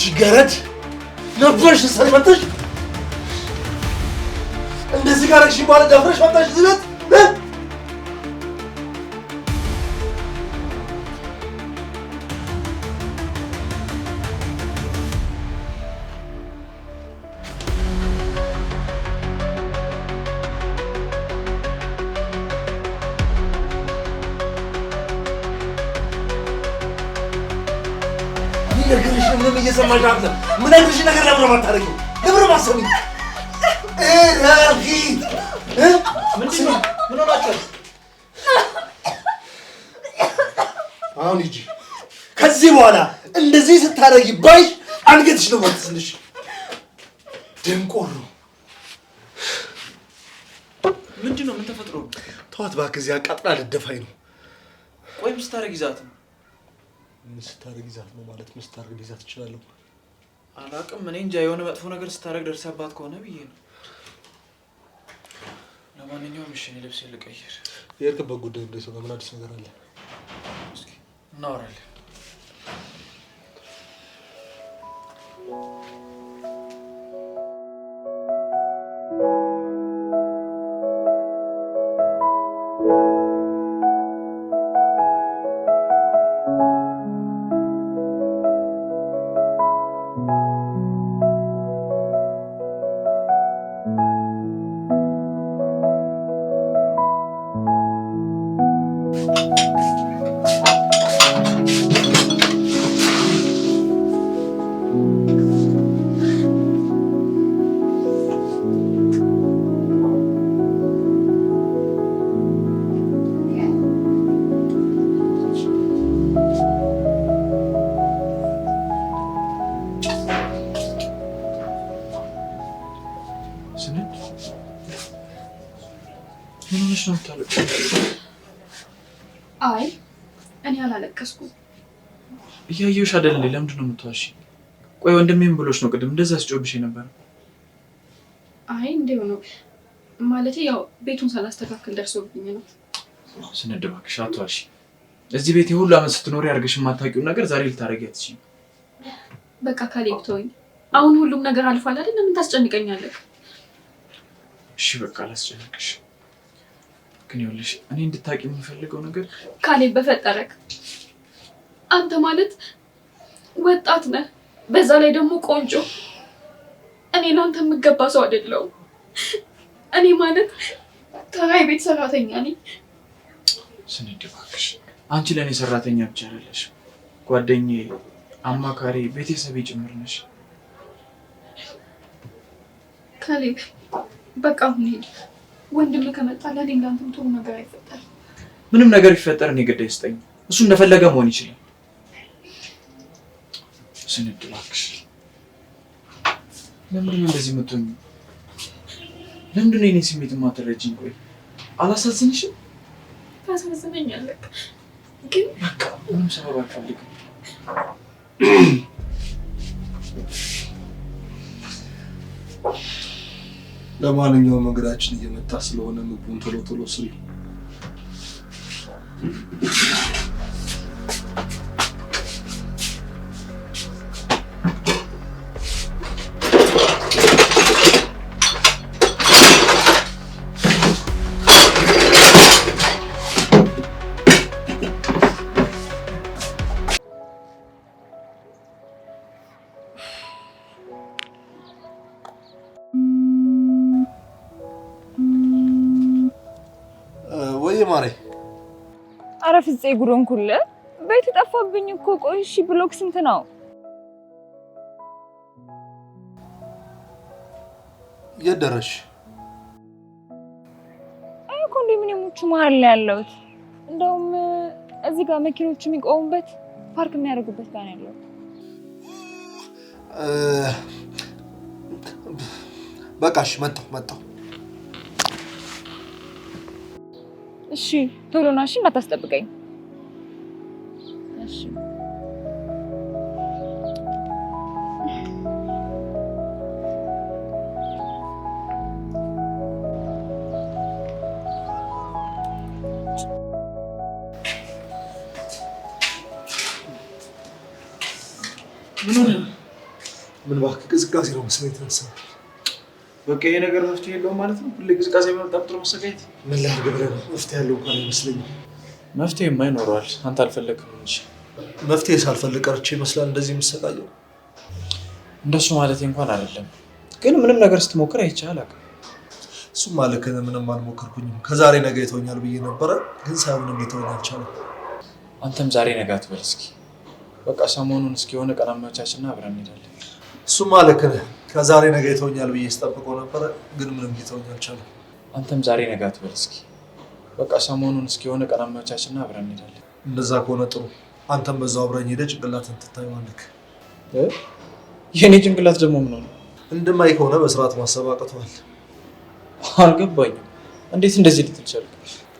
አንቺ ገረድ ነበርሽ ሰልመተሽ እንደዚህ ጋርሽ በኋላ ደፍረሽ ወጣሽ ዝለት ነገርሽ ምን እየሰማሽ አይደለም? ምን አይነሽ ነገር ለምን ማታረጊው? ለምን ማሰሚ? ረፊ ምንድነው? ምን ሆናችሁ? አሁን ሂጂ። ከዚህ በኋላ እንደዚህ ስታረጊ ባይሽ አንገትሽ ነው ማትስልሽ። ደንቆሮ ምንድነው? ምን ተፈጥሮ ነው? ተዋት እባክህ፣ እዚህ አቃጥላ ልደፋኝ ነው። ቆይ ምን ስታረጊ ዛት ነው? ምን ስታረጊ ዛት ነው ማለት ምን ስታረጊ ሊዛት እችላለሁ? አላውቅም። እኔ እንጃ የሆነ መጥፎ ነገር ስታረግ ደርሰባት ከሆነ ብዬ ነው። ለማንኛውም እሺ፣ እኔ ልብስ ልቀይር። የእርቅበት ጉዳይ እንደው ሰው ምን አዲስ ነገር አለ? እስኪ እናወራለን። አይ እኔ አላለቀስኩም። እያየሁሽ አይደል? ለምንድን ነው የምትዋሺ? ቆይ ወንድሜም ብሎሽ ነው ቅድም እንደዛ አስጮብሽ ነበር። አይ እንደው ነው ማለቴ ያው ቤቱን ሳላስተካክል ደርሶብኝ ነው። ስንድ እባክሽ አትዋሺ። እዚህ ቤት ሁሉ አመት ስትኖሪ አድርገሽ የማታውቂውን ነገር ዛሬ ልታረጊ አትችይም። በቃ ካሌብ ተወኝ። አሁን ሁሉም ነገር አልፏል አይደል? ምን ታስጨንቀኛለህ? እሺ በቃ አላስጨንቅሽ። ግን ይኸውልሽ እኔ እንድታቂ የምፈልገው ነገር ካሌብ በፈጠረክ አንተ ማለት ወጣት ነህ፣ በዛ ላይ ደግሞ ቆንጆ። እኔ ላንተ የምገባ ሰው አይደለሁም። እኔ ማለት ተራ የቤት ሰራተኛ ነኝ። ስንድ እባክሽ አንቺ ለእኔ ሰራተኛ ብቻ አይደለሽ፣ ጓደኛዬ፣ አማካሪ፣ ቤተሰቤ ጭምር ነሽ። ካሌብ በቃ አሁን ሂድ። ወንድም ከመጣ ለኔ እንዳንተም ጥሩ ነገር አይፈጠር። ምንም ነገር ይፈጠር እኔ ግድ አይስጠኝ። እሱ እንደፈለገ መሆን ይችላል። ስንድ እባክሽ ለምንድን ነው እንደዚህ የምትሆኚ? ለምንድን ነው የኔን ስሜት የማትረጂኝ? ቆይ አላሳዝንሽም? ታሳዝነኛለህ ግን በቃ ምንም ሰበብ አልፈልግም። ለማንኛውም መንገዳችን እየመጣ ስለሆነ ምግቡን ቶሎ ቶሎ ስሪ። ማሬ አረፍጽ ጉሮን ኩለ ቤት ጠፋብኝ እኮ። ቆይ እሺ ብሎክ ስንት ነው? የደረሽ አይ ኮንዶሚኒየሞቹ መሀል ላይ ያለሁት። እንደውም እዚህ ጋር መኪኖች የሚቆሙበት ፓርክ የሚያደርጉበት ጋር ነው ያለው። በቃሽ መጣሁ። እሺ ቶሎ ና። እሺ እንዳታስጠብቀኝ። እሺ ምን ሆነ? ምን እባክህ ቅዝቃዜ ነው መሰለኝ የተነሳው። በቃ ይሄ ነገር መፍትሄ የለውም ማለት ነው። ሁሌ ቅዝቃዜ በመጣ ቁጥር መሰቃየት። ምን ላድርግ ብለህ ነው? መፍትሄ ያለው እንኳን አይመስለኝም። መፍትሄማ ይኖረዋል። አንተ አልፈለግም እንጂ። መፍትሄ ሳልፈልግ ቀርቼ ይመስላል እንደዚህ የምሰቃየው። እንደሱ ማለት እንኳን አይደለም፣ ግን ምንም ነገር ስትሞክር አይቻል አላውቅም። እሱም ማለት ምንም አልሞከርኩኝም። ከዛሬ ነገ ይተወኛል ብዬ ነበረ፣ ግን ሳይሆንም ሊተወኝ አልቻለም። አንተም ዛሬ ነገ አትበል እስኪ። በቃ ሰሞኑን እስኪ የሆነ ቀን አመቻችና አብረን እንሄዳለን። እሱም ማለት ከዛሬ ነገ ይተወኛል ብዬ ስጠብቀው ነበረ፣ ግን ምንም ሊተወኝ አልቻለም። አንተም ዛሬ ነገ አትበል እስኪ። በቃ ሰሞኑን እስኪ የሆነ ቀን አመቻችና አብረን እንሄዳለን። እንደዛ ከሆነ ጥሩ። አንተም በዛው አብረኝ ሄደህ ጭንቅላትን ትታየዋለህ። የኔ ጭንቅላት ደግሞ ምን ሆነ? እንደማይ ከሆነ በስርዓት ማሰብ አቅቶሃል። አልገባኝም። እንዴት እንደዚህ ልትል ቻልክ?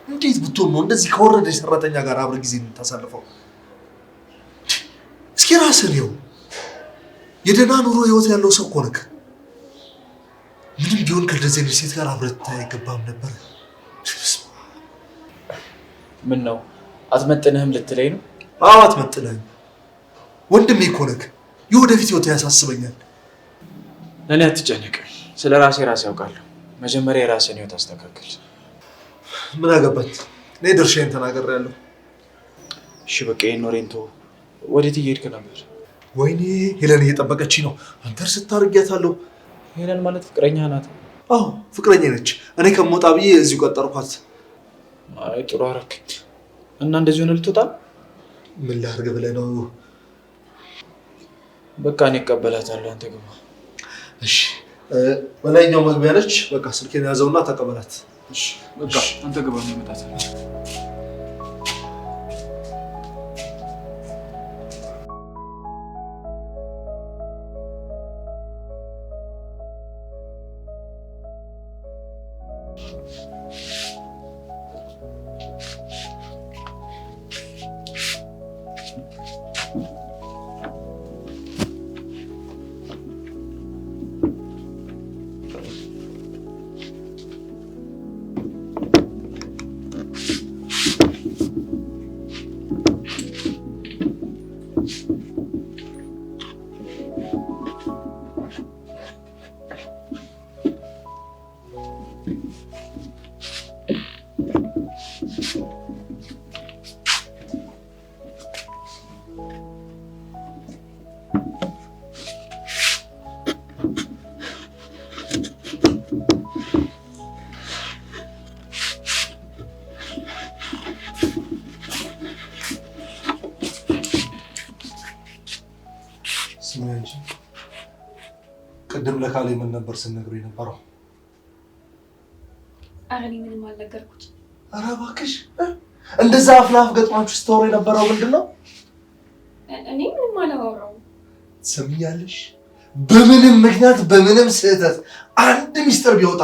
እንዴት ብትሆን ነው እንደዚህ ከወረደ ሰራተኛ ጋር አብረህ ጊዜ የምታሳልፈው? እስኪ ራስህን ይኸው። የደህና ኑሮ ህይወት ያለው ሰው እኮ ነህ። ምንም ቢሆን ከደዚህ ሴት ጋር አብረህ ልታይ አይገባም ነበር። ምን ነው አትመጥንህም ልትለኝ ነው? አዎ አትመጥንህም። ወንድሜ እኮ ነህ። የወደፊት ህይወት ያሳስበኛል። ለእኔ አትጨነቅ። ስለ ራሴ ያውቃለሁ። መጀመሪያ የራስን ህይወት አስተካክል። ምን አገባኝ? እኔ ድርሻዬን ተናግሬያለሁ። እሺ በቃ ይሄን ኖሬን ተው። ወዴት እየሄድክ ነበር? ወይኔ ሄለን እየጠበቀችኝ ነው። አንተር ስታርጊያታለሁ። ሄለን ማለት ፍቅረኛ ናት? አዎ ፍቅረኛ ነች። እኔ ከሞጣ ብዬ እዚሁ ቀጠርኳት። አይ ጥሩ አደረክ። እና እንደዚህ ሆነ ልትወጣ? ምን ላድርግ ብለህ ነው? በቃ እኔ እቀበላታለሁ፣ አንተ ግባ። እሺ በላይኛው መግቢያ ነች። በቃ ስልኬን ያዘውና ተቀበላት። እሺ በቃ አንተ ግባ ነው የመጣት። ቅድም ለካሌ ምን ነበር ስነግረው የነበረው? ኧረ እኔ ምንም አልነገርኩት። ኧረ እባክሽ እንደዛ አፍላፍ ገጥማችሁ ስታወሩ የነበረው ምንድን ነው? እኔ ምንም አላወራሁም። ትሰሚኛለሽ? በምንም ምክንያት በምንም ስህተት አንድ ሚስጥር ቢወጣ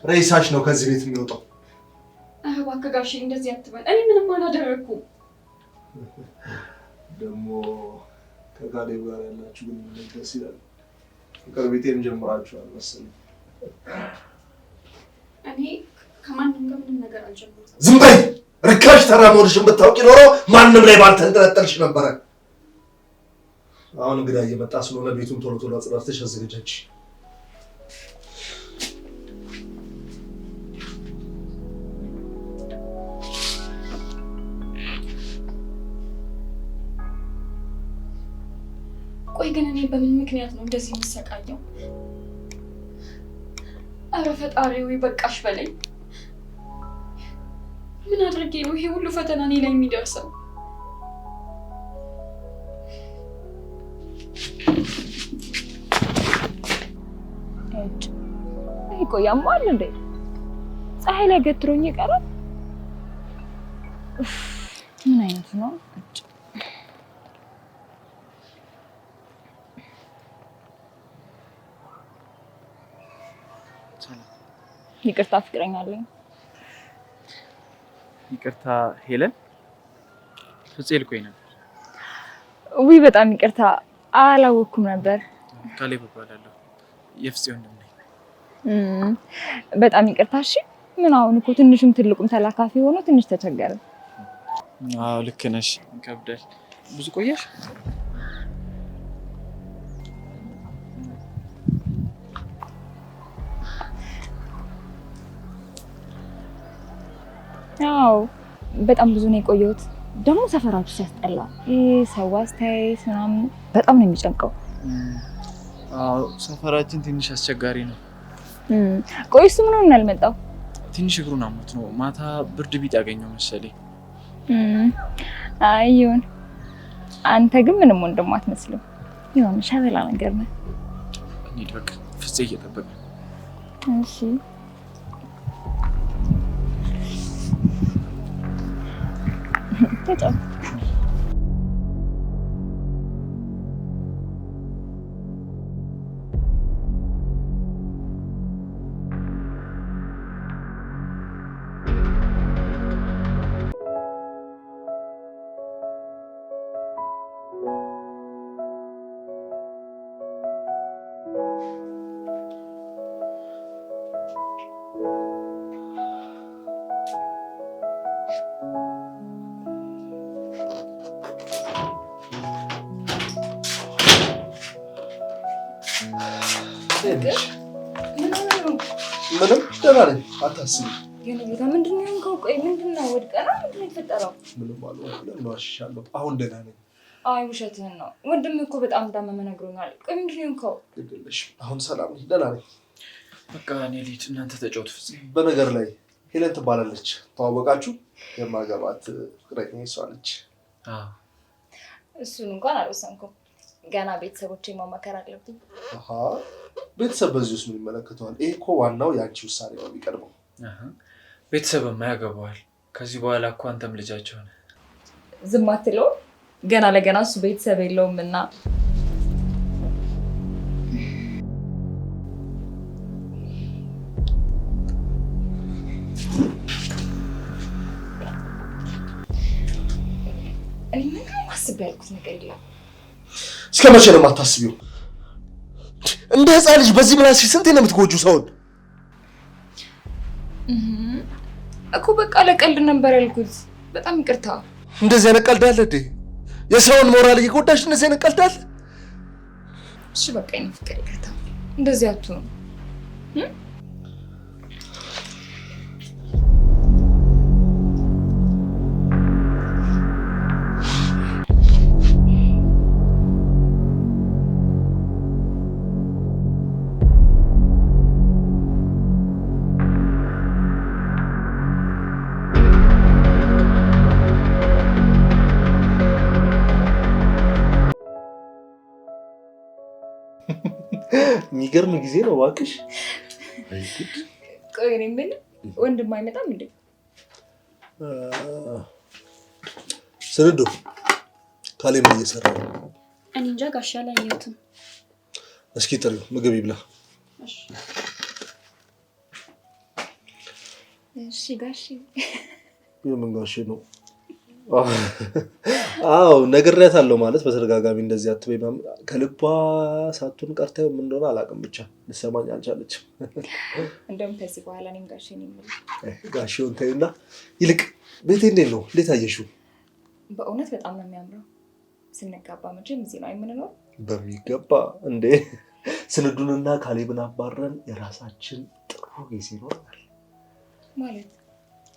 ሬሳሽ ነው ከዚህ ቤት የሚወጣው። ኧረ እባክህ ጋሼ እንደዚህ አትበል። እኔ ምንም አላደረኩም። ደግሞ ከካሌ ጋር ያላችሁ ግንኙነት ደስ ይላል። ፍቅር ቤቴን ጀምራችኋል መሰለኝ። እኔ ከማንም ጋር ምንም ነገር አልጀመርኩም። ዝም በይ! ርካሽ ተራ መሆንሽን ብታውቂ ኖሮ ማንም ላይ ባልተንጠለጠልሽ ነበረ። አሁን እንግዳ እየመጣ ስለሆነ ቤቱን ቶሎ ቶሎ አጽዳትሽ አዘጋጃች። ቆይ ግን እኔ በምን ምክንያት ነው እንደዚህ የምሰቃየው? ኧረ ፈጣሪው በቃሽ በለኝ። ምን አድርጌ ነው ይሄ ሁሉ ፈተና እኔ ላይ የሚደርሰው? ቆይ ያማል እንዴ? ፀሐይ ላይ ገትሮኝ ይቀራል። ምን አይነት ነው? ይቅርታ ፍቅረኛ አለኝ። ይቅርታ ሄለን? ፍፄ ልኮኝ ነበር። ውይ በጣም ይቅርታ አላወኩም ነበር። ካሌብ እባላለሁ። የፍፄ ወንድም ነኝ። በጣም ይቅርታ። እሺ ምን አሁን እኮ ትንሽም ትልቁም ተላካፊ ሆኖ ትንሽ ተቸገረ። አዎ ልክ ነሽ። ይከብዳል። ብዙ ቆየሽ? ያው በጣም ብዙ ነው የቆየሁት። ደግሞ ሰፈራችሁ ሲያስጠላ ሰው አስተያየት ምናምን በጣም ነው የሚጨንቀው። አዎ ሰፈራችን ትንሽ አስቸጋሪ ነው። ቆይ እሱ ምን ሆነ አልመጣው? ትንሽ እግሩን አሞት ነው። ማታ ብርድ ቢጥ ያገኘው መሰለኝ። አይ ይሁን። አንተ ግን ምንም ወንድም አትመስልም። የሆነ ሸበላ ነገር ነው። እንሂድ በቃ ፍፄ እየጠበቀ። እሺ ተጫው ምንም ደህና ነኝ፣ አታስቢ። የኔ ጌታ ምንድን ነው የሆንከው? ቆይ ምንድን ነው ወድቀህ ነው? ምንድን ነው የተፈጠረው? ምንም አልሆንኩም፣ ዋሽሻለሁ። አሁን ደህና ነኝ። አይ ውሸትህን ነው። ወንድምህ እኮ በጣም እንዳመመ ነግሮኛል። ቆይ ምንድን ነው የሆንከው? ግድ የለሽም፣ አሁን ሰላም ነኝ፣ ደህና ነኝ። በቃ እኔ ልሂድ፣ እናንተ ተጫወቱ። ፍፄ በነገር ላይ ሄለን ትባላለች፣ ተዋወቃችሁ? የማገባት ፍቅረኛዬ እሷ ነች። እሱን እንኳን አልወሰንኩም፣ ገና ቤተሰቦቼን ማማከር አለብኝ። ቤተሰብ በዚህ ውስጥ ምን ይመለከተዋል? ይሄ እኮ ዋናው የአንቺ ውሳኔ ነው የሚቀድመው። ቤተሰብማ ያገባዋል። ከዚህ በኋላ እኮ አንተም ልጃቸው ነህ። ዝም አትለውም? ገና ለገና እሱ ቤተሰብ የለውም እና እኔ ምንም ማስብ ያልኩት ነገር የለም። እስከ መቼ ነው የማታስቢው? እንደ ህፃን ልጅ በዚህ ምላስሽ ስንቴ ነው የምትጎጂው ሰውን? እኮ በቃ ለቀልድ ነበር ያልኩት። በጣም ይቅርታ። እንደዚህ አይነት ቀልድ አለ እንዴ? የሰውን ሞራል እየጎዳሽ እንደዚህ አይነት ቀልድ አለ? እሺ በቃ የኔ ፍቅር ይቅርታ። እንደዚህ አትሁን። የሚገርም ጊዜ ነው እባክሽ። ቆይ እኔ የምልህ ወንድም አይመጣም እንዴ? ስንዱ ካሌብ ምን እየሰራ ነው? እኔ እንጃ ጋሻ አላየሁትም። እስኪ ጥሪው ምግብ ይብላ። እሺ ጋሼ። የምን ጋሼ ነው? አዎ ነግሬያታለሁ። ማለት በተደጋጋሚ እንደዚህ አትበይ ከልቧ ሳትሆን ቀርታ ምን እንደሆነ አላውቅም፣ ብቻ ልሰማኝ አልቻለችም። እንደውም ከዚህ በኋላ እኔም ጋሼ ነኝ የምልህ። ጋሼውን ተይና፣ ይልቅ ቤቴ እንዴት ነው? እንዴት አየሽው? በእውነት በጣም ነው የሚያምረው። ስንጋባ መቼም እዚህ ነው የምንኖረው። በሚገባ እንዴ። ስንዱንና ካሌብን አባረን የራሳችን ጥሩ ጊዜ ይኖራል። ማለት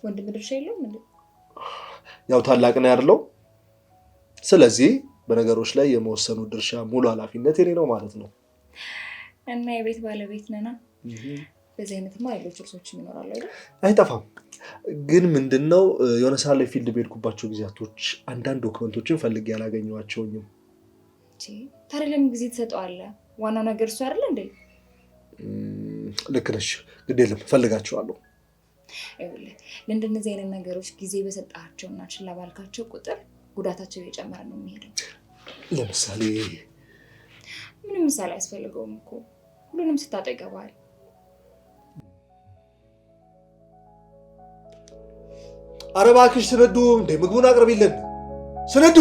ወንድም ድርሻ የለውም እንዴ? ያው ታላቅ ነው ያለው። ስለዚህ በነገሮች ላይ የመወሰኑ ድርሻ ሙሉ ኃላፊነት የኔ ነው ማለት ነው። እና የቤት ባለቤት ነና። በዚህ አይነትማ ሌሎች እርሶችም ይኖራሉ አይደል? አይጠፋም። ግን ምንድነው የሆነ ሳለ ፊልድ በሄድኩባቸው ጊዜያቶች አንዳንድ ዶክመንቶችን ፈልጌ ያላገኘኋቸውኝም። ታዲያ ለምን ጊዜ ትሰጠዋለህ? ዋናው ነገር እሱ አይደል እንዴ? ልክ ነሽ። ግድ የለም ፈልጋቸዋለሁ። ይኸውልህ ለእንደነዚህ አይነት ነገሮች ጊዜ በሰጣቸውና ችላ ባልካቸው ቁጥር ጉዳታቸው እየጨመረ ነው የሚሄደው። ለምሳሌ ምንም ምሳሌ አያስፈልገውም እኮ ሁሉንም ስታጣ ይገባል። ኧረ እባክሽ ስንዱ፣ እንደ ምግቡን አቅርቢልን ስንዱ።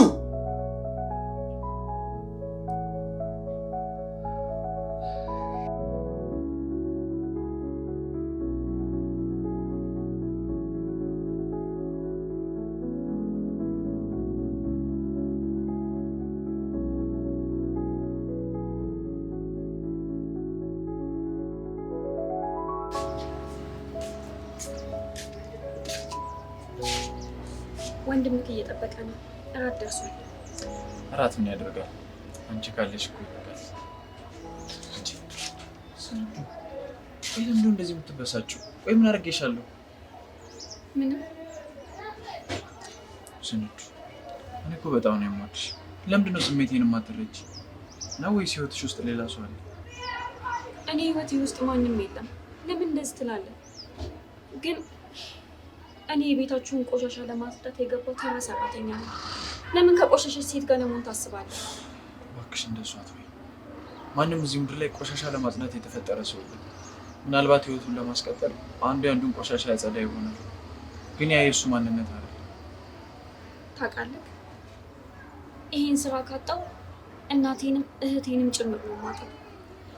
ወንድምክ እየጠበቀ ነው። እራት ደርሷል። እራት ምን ያደርጋል? አንቺ ካለሽ እኮ ይበቃል። እንጂ ስንዱ ለምንድን ነው እንደዚህ የምትበሳጭው? ወይ ምን አድርጌሻለሁ? ምንም ስንዱ እኔ እኮ በጣም ነው የምወድሽ። ለምንድን ነው ስሜቴን የማትረጂ? ነው ወይስ ህይወትሽ ውስጥ ሌላ ሰው አለ? እኔ ህይወቴ ውስጥ ማንም የለም። ለምን እንደዚህ ትላለህ? ግን እኔ የቤታችሁን ቆሻሻ ለማጽዳት የገባው ተራ ሰራተኛ ነው። ለምን ከቆሻሻች ሴት ጋር ለመሆን ታስባለህ? እባክሽ እንደሱ አትበይ። ማንም እዚህ ምድር ላይ ቆሻሻ ለማጽዳት የተፈጠረ ሰው የለም። ምናልባት ህይወቱን ለማስቀጠል አንዱ ያንዱን ቆሻሻ ያጸዳ ይሆናል። ግን ያ የእሱ ማንነት አይደለም። ታውቃለህ፣ ይሄን ስራ ካጣው እናቴንም እህቴንም ጭምር ነው የማጣው።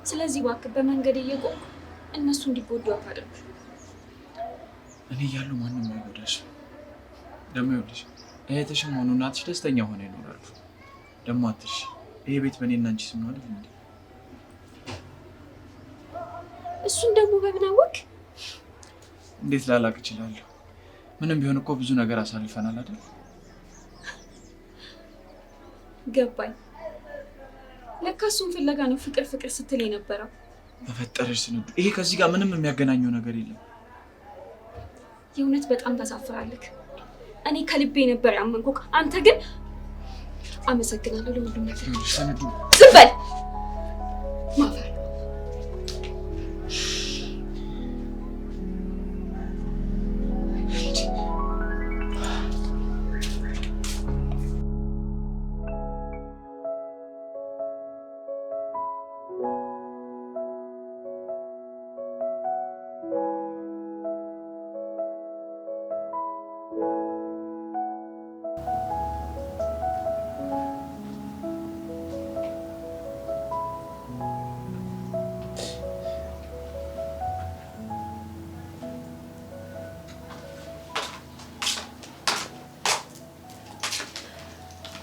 ስለዚህ እባክህ በመንገድ እየቆምኩ እነሱ እንዲጎዱ አታድርግ። እኔ እያለሁ ማንም አይጎዳሽም። ደግሞ ይኸውልሽ እህትሽም ሆኑ እናትሽ ደስተኛ ሆነው ይኖራሉ። ደግሞ አትርሺ፣ ይሄ ቤት በእኔና አንቺ ስም ነው አይደል እንዴ? እሱን ደግሞ በምን አወቅ? እንዴት ላላቅ እችላለሁ? ምንም ቢሆን እኮ ብዙ ነገር አሳልፈናል አይደል? ገባኝ። ለካ እሱን ፍለጋ ነው ፍቅር ፍቅር ስትል የነበረው። በፈጠረሽ ስንዱ፣ ይሄ ከዚህ ጋር ምንም የሚያገናኘው ነገር የለም። የእውነት በጣም ታሳፍራለህ። እኔ ከልቤ ነበር ያመንኩህ። አንተ ግን አመሰግናለሁ ለሁሉም ነገር። ስንዱ ዝም በል ማፈር።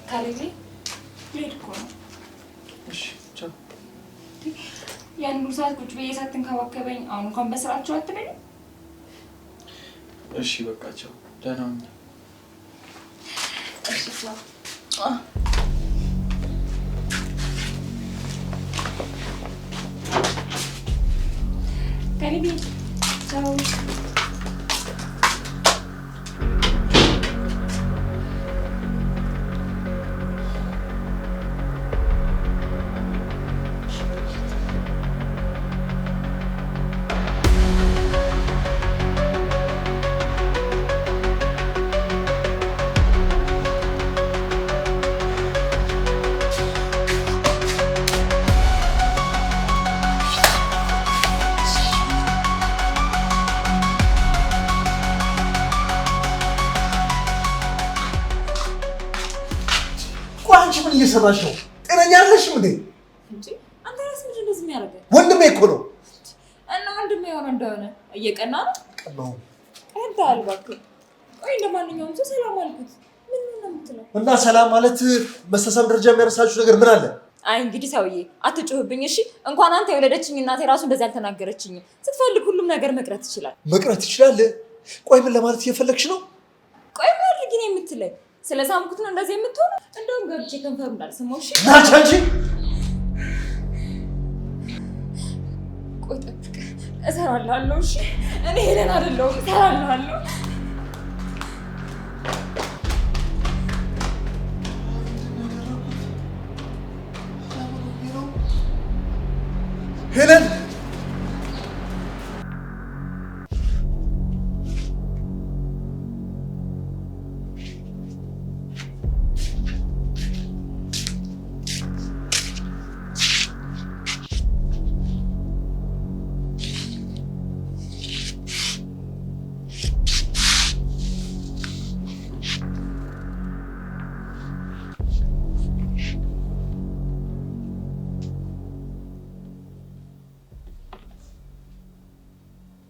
ካሌቤ ልሄድ እኮ ነው። እሺ ቻው። ያን ሁሉ ሰዓት ቁጭ ብዬ ሳትንከባከበኝ አሁን እንኳን በስራቸው አትበኝ። እሺ በቃ ቻው። ደህና ሁኚ። እሺ ቻው። ካሌቤ ቻው። ምን እየሰራሽ ነው? ጤነኛ አይደለሽም እንዴ? እንጂ አንተ ራስህ ምንድን ነው እንደዚህ የሚያደርገው? ወንድሜ እኮ ነው። እና ወንድሜ የሆነ እንደሆነ እየቀና ነው። ቀናው አንተ አልባክህ። ቆይ እንደማንኛውም ሰው ሰላም አልኩት። ምን ነው የምትለው? እና ሰላም ማለት መስተሳም ደረጃ የሚያነሳችሁ ነገር ምን አለ? አይ እንግዲህ ሰውዬ አትጮህብኝ እሺ። እንኳን አንተ የወለደችኝ እናቴ ራሱ እንደዚህ አልተናገረችኝም። ስትፈልግ ሁሉም ነገር መቅረት ይችላል። መቅረት ይችላል? ቆይ ምን ለማለት እየፈለግሽ ነው? ቆይ ምን አድርጊ ነው የምትለኝ? ስለሳምኩት ነው እንደዚህ የምትሆነው? እንደውም ገብቼ ከንፈሩ እንዳልሰማው እሺ። ናቻ እንጂ ቆይ ጠብቅ፣ እሰራልሃለሁ እሺ። እኔ ሄለን አይደለሁም፣ እሰራልሃለሁ። ሄለን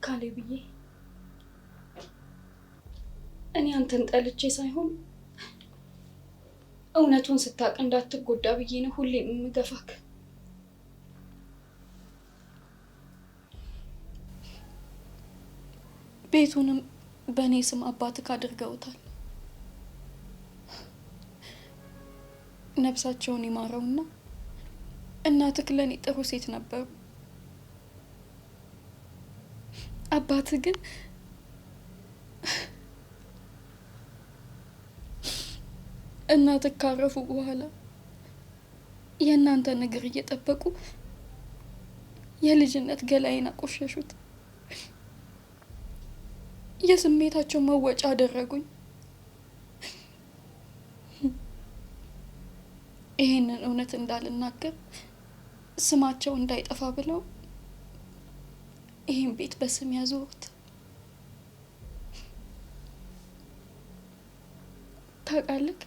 ካሌብዬ፣ እኔ አንተን ጠልቼ ሳይሆን እውነቱን ስታውቅ እንዳትጎዳ ብዬ ነው ሁሌም የምገፋክ። ቤቱንም በእኔ ስም አባትክ አድርገውታል። ነፍሳቸውን ይማረውና እናትህ ለኔ ጥሩ ሴት ነበሩ። አባትህ ግን እናትህ ካረፉ በኋላ የእናንተን እግር እየጠበቁ የልጅነት ገላዬን አቆሸሹት። የስሜታቸው መወጫ አደረጉኝ። ይሄንን እውነት እንዳልናገር ስማቸው እንዳይጠፋ ብለው ይሄን ቤት በስም ያዞሩት። ታውቃለህ፣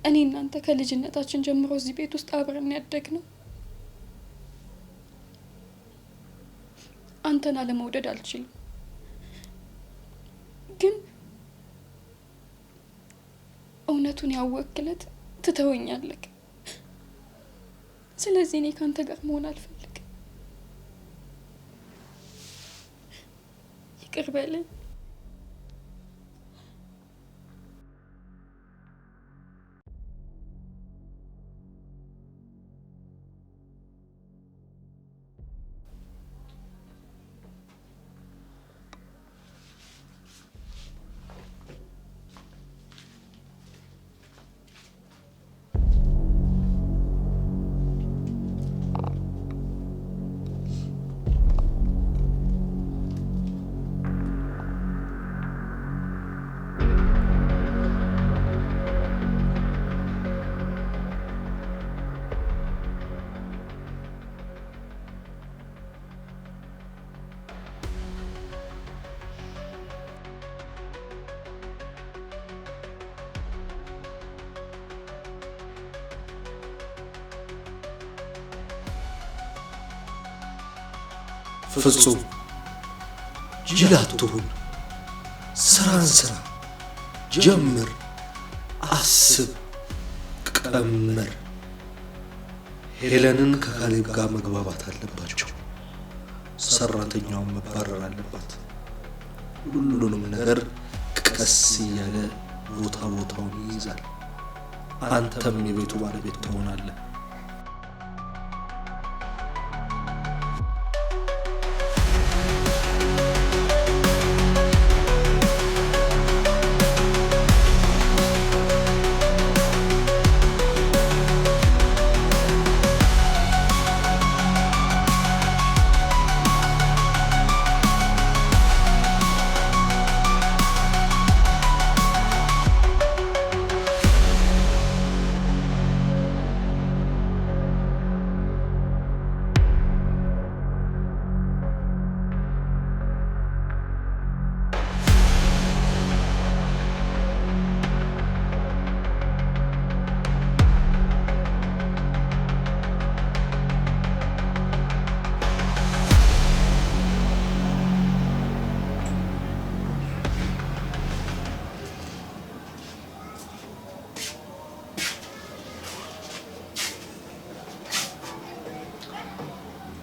እኔ እናንተ ከልጅነታችን ጀምሮ እዚህ ቤት ውስጥ አብረን ያደግነው። አንተን አለመውደድ አልችልም፣ ግን እውነቱን ያወቅለት ትተወኛለህ። ስለዚህ እኔ ካንተ ጋር መሆን አልፈልግም። ይቅር በለኝ። ፍጹም ጅል አትሁን። ስራን ስራ፣ ጀምር፣ አስብ፣ ቀመር። ሄለንን ከካሌብ ጋር መግባባት አለባቸው። ሰራተኛውን መባረር አለባት። ሁሉንም ነገር ቀስ እያለ ቦታ ቦታውን ይይዛል። አንተም የቤቱ ባለቤት ትሆናለህ።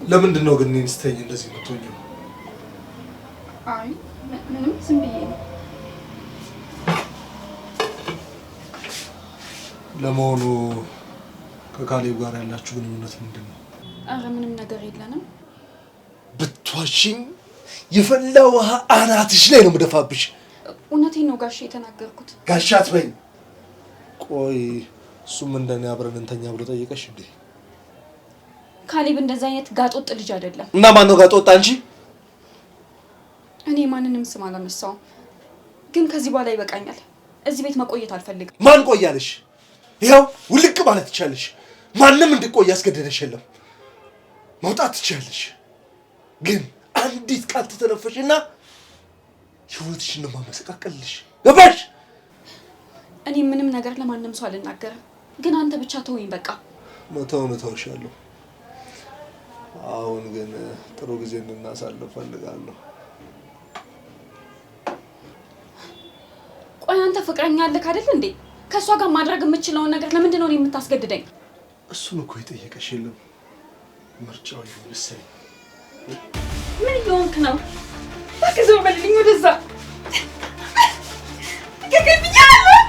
ለምንድን ነው ግን እኔን ስተኝ እንደዚህ የምትሆኚው? አይ ምንም፣ ዝም ብዬ ነው። ለመሆኑ ከካሌብ ጋር ያላችሁ ግንኙነት ምንድን ነው? አረ ምንም ነገር የለንም። ብትዋሽኝ የፈላ ውሃ አናትሽ ላይ ነው የምደፋብሽ። እውነቴን ነው ጋሼ የተናገርኩት። ጋሼ አትበይኝ። ቆይ እሱም እንደኔ አብረን እንተኛ ብሎ ጠየቀሽ እንዴ? ካሌብ እንደዛ አይነት ጋጦጥ ልጅ አይደለም። እና ማን ነው ጋጦጥ? አንቺ? እኔ ማንንም ስም አላነሳውም፣ ግን ከዚህ በኋላ ይበቃኛል። እዚህ ቤት መቆየት አልፈልግም። ማን ቆያለሽ? ይኸው ውልቅ ማለት ትቻለሽ። ማንም እንድቆይ ያስገደደሽ የለም። መውጣት ትቻለሽ፣ ግን አንዲት ቃል ተተነፈሽና ህይወትሽን ነው ማመሰቃቀልሽ። ገባሽ? እኔ ምንም ነገር ለማንም ሰው አልናገርም፣ ግን አንተ ብቻ ተወኝ በቃ። መተውን እተውሻለሁ። አሁን ግን ጥሩ ጊዜ እንድናሳልፍ ፈልጋለሁ። ቆይ አንተ ፍቅረኛ አለክ አይደል እንዴ? ከሷ ጋር ማድረግ የምችለውን ነገር ለምንድን ነው የምታስገድደኝ? እሱን እኮ የጠየቀሽ የለም። ምርጫው ይወሰን። ምን እየሆንክ ነው? እባክህ ዞር በልልኝ ወደዛ። ከገቢኛለሁ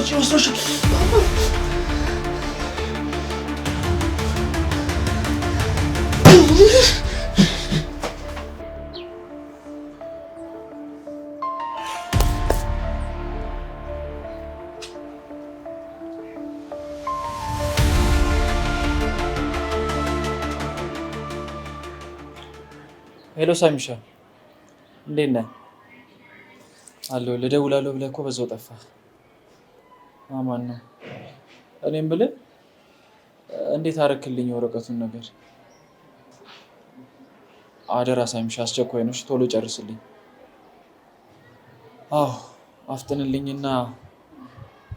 ልታመጪ መስሎሽ? ሄሎ ሳሚሻ፣ እንዴት ነህ? አለሁ። ልደውላለሁ ብለህ እኮ በዛው ጠፋህ። ማን ነው? እኔም ብልህ እንዴት አረክልኝ የወረቀቱን ነገር? አደራ ሳሚሻ፣ አስቸኳይ ነው። ቶሎ ጨርስልኝ። አዎ አፍጥንልኝና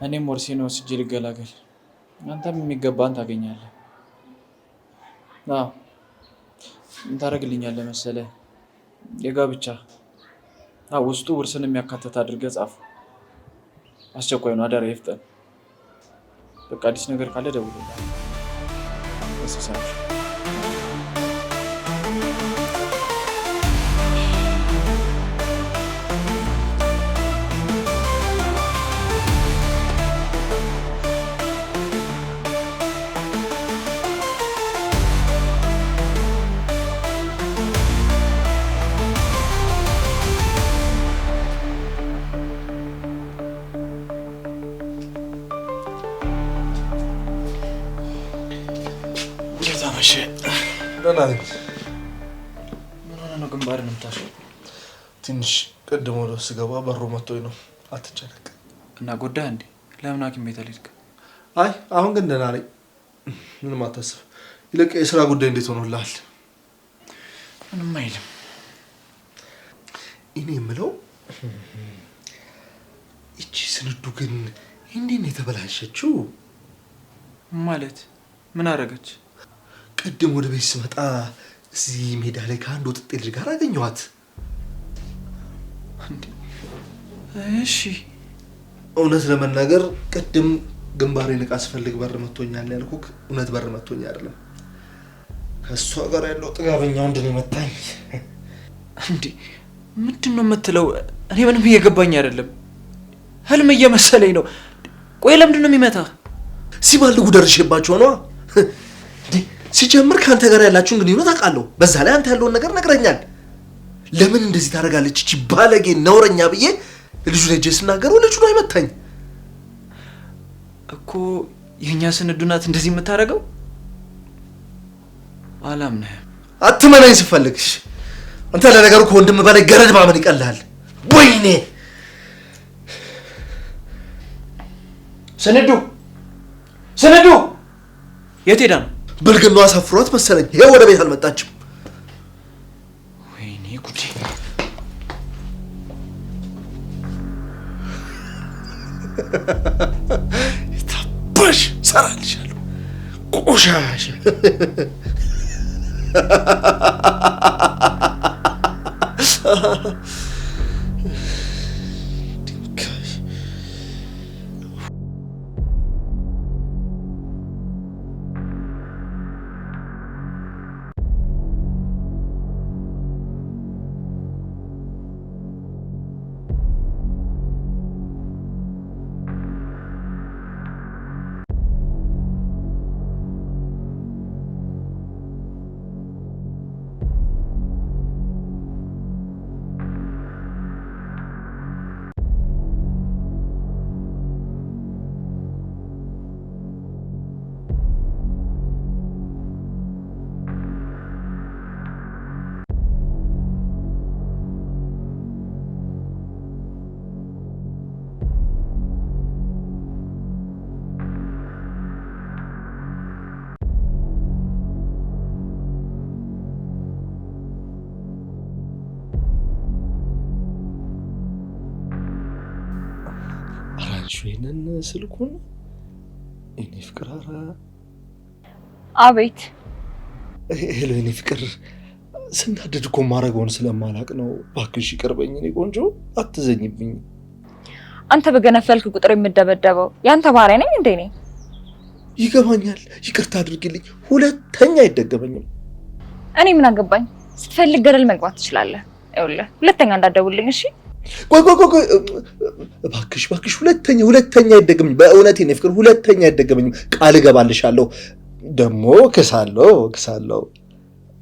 እኔም ወርሴን ወስጄ ልገላገል። አንተም የሚገባህን ታገኛለህ። ምን ታደርግልኛለህ መሰለህ? የጋብቻ ውስጡ ውርስን የሚያካትት አድርገህ ጻፍ። አስቸኳይ ነው። አደራ ይፍጠን። በቃ አዲስ ነገር ካለ ደውልልኝ። ደህና ነኝ። ምን ሆነህ ነው ግንባርህን የምታሸው? ትንሽ ቅድም ወደ ውስጥ ስገባ በሩ መቶኝ ነው። አትጨነቅ። እና ጎዳህ እንዴ? ለምን ሐኪም ቤት አልሄድክም? አይ አሁን ግን ደህና ነኝ። ምንም አታስብ። ይልቅ የስራ ጉዳይ እንዴት ሆኖልሃል? ምንም አይልም። እኔ የምለው እቺ ስንዱ ግን እንዴት ነው የተበላሸችው? ማለት ምን አደረገች? ቅድም ወደ ቤት ስመጣ እዚህ ሜዳ ላይ ከአንድ ወጥጤ ልጅ ጋር አገኘኋት። እሺ። እውነት ለመናገር ቅድም ግንባሬን ዕቃ ስፈልግ በር መቶኛል ያልኩህ እውነት በር መቶኝ አይደለም። ከእሷ ጋር ያለው ጥጋበኛ ወንድ ነው የመታኝ። እንዴ ምንድን ነው የምትለው? እኔ ምንም እየገባኝ አይደለም። ህልም እየመሰለኝ ነው። ቆይ ለምንድን ነው የሚመታህ? ሲባልጉ ደርሼባቸው ነዋ። ሲጀምር ከአንተ ጋር ያላችሁን ግንኙነት አውቃለሁ። በዛ ላይ አንተ ያለውን ነገር ነግረኛል። ለምን እንደዚህ ታደርጋለች እቺ ባለጌ ነውረኛ ብዬ ልጁ ላይ ስናገረው ልጁ ነው አይመታኝ እኮ። የኛ ስንዱ ናት እንደዚህ የምታደርገው? አላምነህም። አትመናኝ ስፈልግሽ። አንተ ለነገሩ ከወንድም በላይ ገረድ ማመን ይቀልሃል። ወይኔ ስንዱ የት ሄዳ ነው? ብልግናዋ አሳፍሯት መሰለኝ። ይሄ ወደ ቤት አልመጣችም። ወይኔ ጉዴ! ታባሽ ሰራልሻለሁ ቆሻሻ። ይሄንን ስልኩን እኔ ፍቅር አቤት። ሄሎ እኔ ፍቅር፣ ስናደድ እኮ ማረገውን ስለማላቅ ነው። እባክሽ ይቅርበኝ። እኔ ቆንጆ አትዘኝብኝ። አንተ በገነፈልክ ቁጥር የምደበደበው ያንተ ባሪያ ነኝ እንዴ? ነኝ። ይገባኛል። ይቅርታ አድርግልኝ። ሁለተኛ አይደገመኝም። እኔ ምን አገባኝ? ስትፈልግ ገደል መግባት ትችላለህ። ይኸውልህ ሁለተኛ እንዳትደውልልኝ እሺ? ቆይ እባክሽ ሁለተኛ አይደገምኝ። በእውነቴ ነው ፍቅር፣ ሁለተኛ አይደገምኝ። ቃል እገባልሻለሁ። ደግሞ ክሳለሁ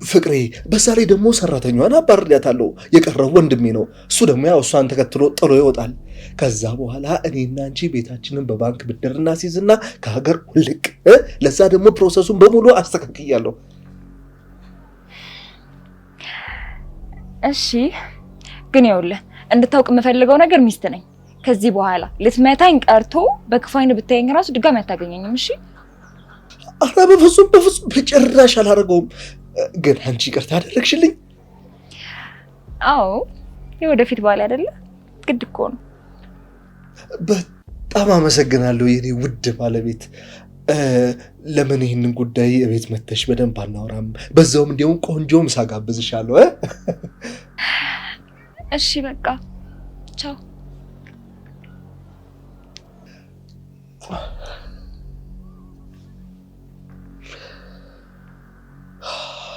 ፍቅሬ። በዛ ላይ ደግሞ ሰራተኛዋን አባርሪያታለሁ። የቀረው ወንድሜ ነው። እሱ ደግሞ ያው እሷን ተከትሎ ጥሎ ይወጣል። ከዛ በኋላ እኔና አንቺ ቤታችንን በባንክ ብድር እናስይዝና ከሀገር ውልቅ። ለዛ ደግሞ ፕሮሰሱን በሙሉ አስተካክያለሁ። እሺ ግን ይኸውልህ እንድታውቅ የምፈልገው ነገር ሚስት ነኝ። ከዚህ በኋላ ልትመታኝ ቀርቶ በክፋይን ብታየኝ ራሱ ድጋሚ አታገኘኝም። እሺ? ኧረ በፍጹም በጭራሽ አላደርገውም። ግን አንቺ ይቅርታ አደረግሽልኝ? አዎ የወደፊት ባል አይደለ? ግድ እኮ ነው። በጣም አመሰግናለሁ የኔ ውድ ባለቤት። ለምን ይህንን ጉዳይ እቤት መተሽ በደንብ አናወራም? በዛውም እንዲያውም ቆንጆ ምሳ ጋብዝሻለሁ። እሺ በቃ ቻው።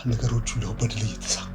ነገሮቹ ሁሉ በድል እየተሳኩ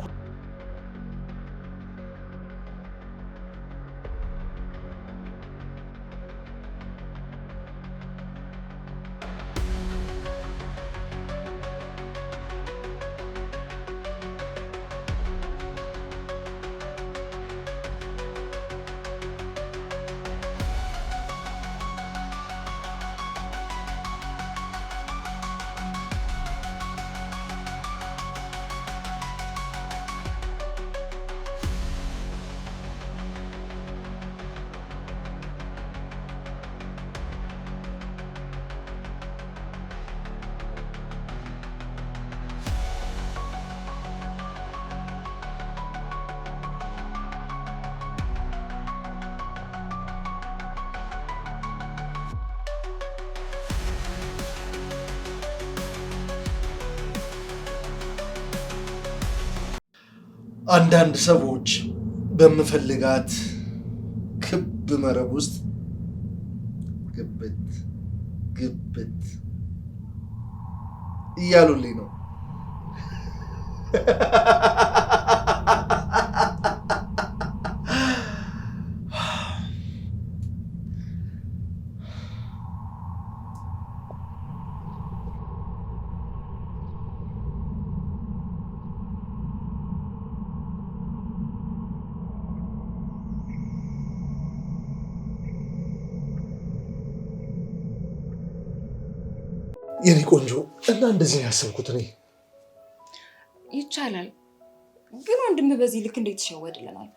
አንዳንድ ሰዎች በምፈልጋት ክብ መረብ ውስጥ ግብት እያሉልኝ ነው። የኔ ቆንጆ እና እንደዚህ ያሰብኩት እኔ ይቻላል፣ ግን ወንድም በዚህ ልክ እንዴት ይሸወድልናል?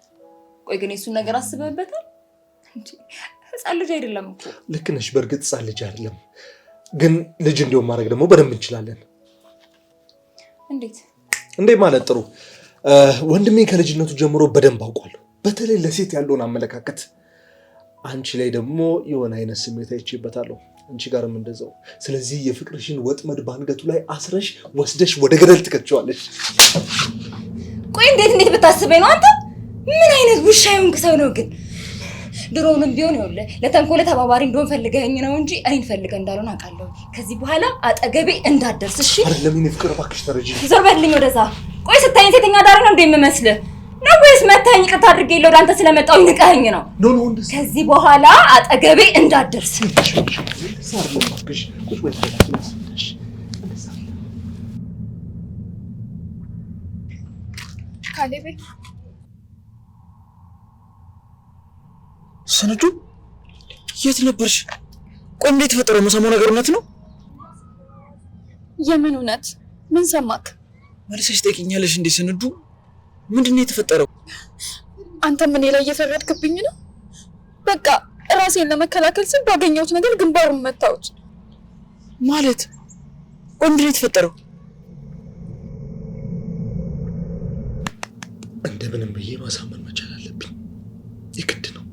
ቆይ ግን የሱን ነገር አስበህበታል? ህፃን ልጅ አይደለም እኮ። ልክ ነሽ፣ በእርግጥ ህፃን ልጅ አይደለም፣ ግን ልጅ እንዲሆን ማድረግ ደግሞ በደንብ እንችላለን። እንዴት ማለት? ጥሩ ወንድሜ ከልጅነቱ ጀምሮ በደንብ አውቋለሁ፣ በተለይ ለሴት ያለውን አመለካከት። አንቺ ላይ ደግሞ የሆነ አይነት ስሜት አይቼበታለሁ፣ አንቺ ጋርም እንደዛው። ስለዚህ የፍቅርሽን ወጥመድ ባንገቱ ላይ አስረሽ ወስደሽ ወደ ገደል ትከቸዋለሽ። ቆይ እንዴት ብታስበኝ ነው አንተ? ምን አይነት ውሻ የሆንክ ሰው ነው ግን? ድሮውንም ቢሆን ይኸውልህ ለተንኮል ተባባሪ እንደሆን ፈልገኸኝ ነው እንጂ እኔን ፈልገህ እንዳልሆነ አውቃለሁ። ከዚህ በኋላ አጠገቤ እንዳትደርስ እሺ? አይደለም የኔ ፍቅር፣ እባክሽ ተረጂ። ዞር በልኝ ወደዛ። ቆይ ስታይኝ ሴተኛ ዳሪ ነው እንደምመስልህ ነው ወይስ መታኝ ይቅርታ አድርጌልህ ወደ አንተ ስለመጣሁ ንቀኸኝ ነው? ኖ ከዚህ በኋላ አጠገቤ እንዳትደርስ። ካሌቤ ሰነዱ የት ነበርሽ? ቆይ እንዴት ተፈጠረው? የምሰማው ነገር እውነት ነው? የምን እውነት? ምን ሰማክ? መልሰሽ ጠይቂኛለሽ እንዴ? ሰነዱ ምንድን ነው የተፈጠረው? አንተ ምን ላይ እየፈረድክብኝ ነው? በቃ ራሴን ለመከላከል ስል ባገኘሁት ነገር ግንባሩን መታወት ማለት። ቆይ ምንድን ነው የተፈጠረው? እንደምንም ብዬ ማሳመን መቻል አለብኝ፣ የግድ ነው።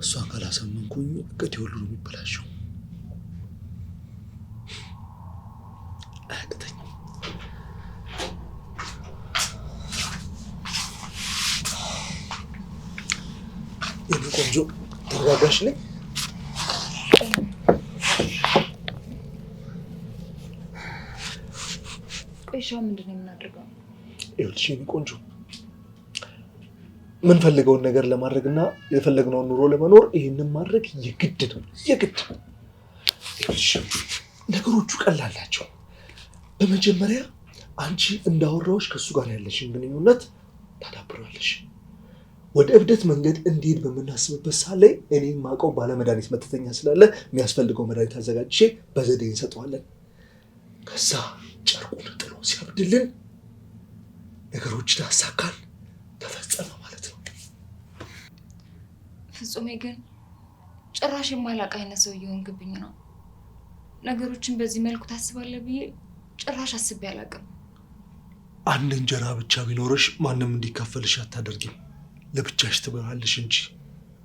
እሷን ካላሳመንኩኝ እቅዴ ሁሉ ነው የሚበላሸው። አያቅተኝም። የኔ ቆንጆ ተረጋጋሽ ነኝ። ቆይ ሻው ምንድን ነው የምናደርገው? ይኸውልሽ የኔ ቆንጆ ምን ፈልገውን ነገር ለማድረግና የፈለግነውን ኑሮ ለመኖር ይሄንን ማድረግ የግድ ነው። የግድ ነገሮቹ ቀላል ናቸው። በመጀመሪያ አንቺ እንዳወራዎች ከሱ ጋር ያለሽን ግንኙነት ታዳብራለሽ። ወደ እብደት መንገድ እንዲሄድ በምናስብበት ሰዓት ላይ እኔ የማውቀው ባለመድኃኒት መተተኛ ስላለ የሚያስፈልገው መድኃኒት አዘጋጅቼ በዘዴ እንሰጠዋለን። ከዛ ጨርቁን ጥሎ ሲያብድልን ነገሮችን አሳካን፣ ተፈጸመ ማለት ነው። ፍጹሜ ግን ጭራሽ የማላውቅ አይነት ሰው እየሆንክብኝ ነው። ነገሮችን በዚህ መልኩ ታስባለህ ብዬ ጭራሽ አስቤ አላውቅም። አንድ እንጀራ ብቻ ቢኖርሽ ማንም እንዲካፈልሽ አታደርጊም። ለብቻሽ ትበላለሽ እንጂ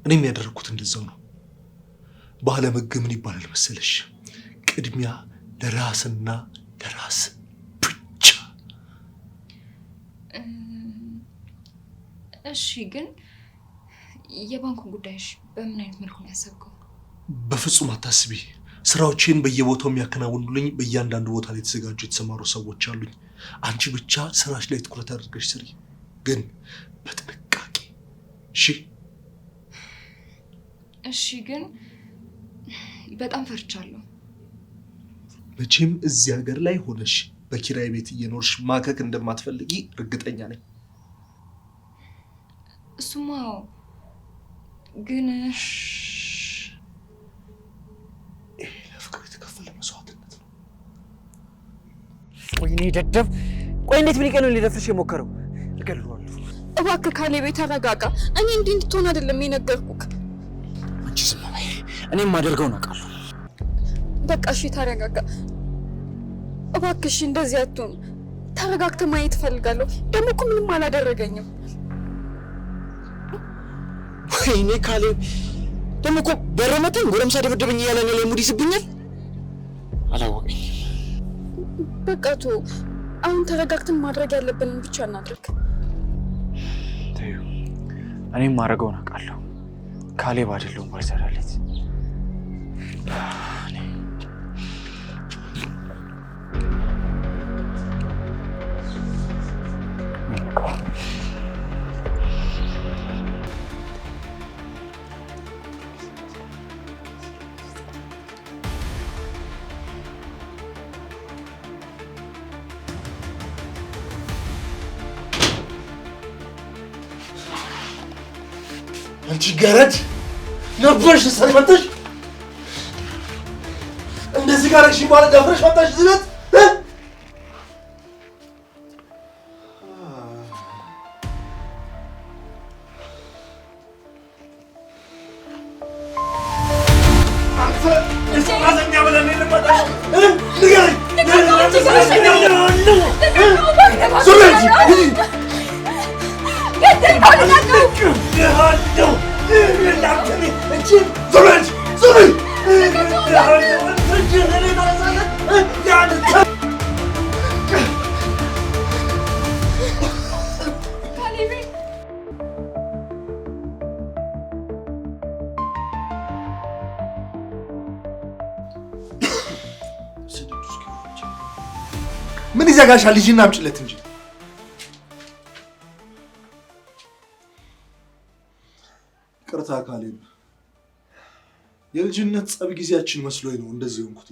እኔም ያደረኩት እንደዛው ነው። በዓለም ሕግ ምን ይባላል መሰለሽ? ቅድሚያ ለራስና ለራስ ብቻ። እሺ፣ ግን የባንኩን ጉዳይሽ በምን አይነት መልኩ ነው ያሰብከው? በፍጹም አታስቢ። ስራዎችን በየቦታው የሚያከናውኑልኝ በእያንዳንዱ ቦታ ላይ የተዘጋጁ የተሰማሩ ሰዎች አሉኝ። አንቺ ብቻ ስራሽ ላይ ትኩረት አድርገሽ ስሪ፣ ግን በጥንቃቄ እሺ? እሺ፣ ግን በጣም ፈርቻለሁ። መቼም እዚህ ሀገር ላይ ሆነሽ በኪራይ ቤት እየኖርሽ ማከክ እንደማትፈልጊ እርግጠኛ ነኝ። እሱማ ግን ይሄ ለፍቅር የተከፈለ መስዋዕትነት ነው። ወይኔ ደደብ! ቆይ እንዴት ብሊቀ ነው ሊደፍርሽ የሞከረው? እገልዋለሁ። እባክህ ካሌብ ተረጋጋ። እኔ እንዲህ እንድትሆን አይደለም የነገርኩህ። አንቺ ዝም በይ። እኔም ማደርገውን አውቃለሁ። በቃ እሺ ተረጋጋ እባክህ። እሺ እንደዚህ አትሁን። ተረጋግተህ ማየት እፈልጋለሁ። ደግሞ እኮ ምንም አላደረገኝም። ወይኔ ካሌብ ደግሞ እኮ በረመተን ጎረምሳ ደበደበኝ እያለ እኔ ላይ ሙድ ይስብኛል። አላወቀኝም። በቃ ተው። አሁን ተረጋግተን ማድረግ ያለብንን ብቻ እናድርግ። እኔም ማድረገውን አውቃለሁ። ካሌብ አይደለሁም ባልሰራለት። አንቺ ገረድ ነበርሽ ሰልመተሽ እንደዚህ ጋርሽ ማለት ደፍረሽ ወጣሽ እዚህ ቤት። አንተ እስማዘኛ ብለን ልመጣ ንገረኝ። ምን ይዘጋሻል? ልጅና አምጪለት እንጂ። ቅርታ ካሌብ፣ የልጅነት ጸብ ጊዜያችን መስሎኝ ነው እንደዚህ ሆንኩት።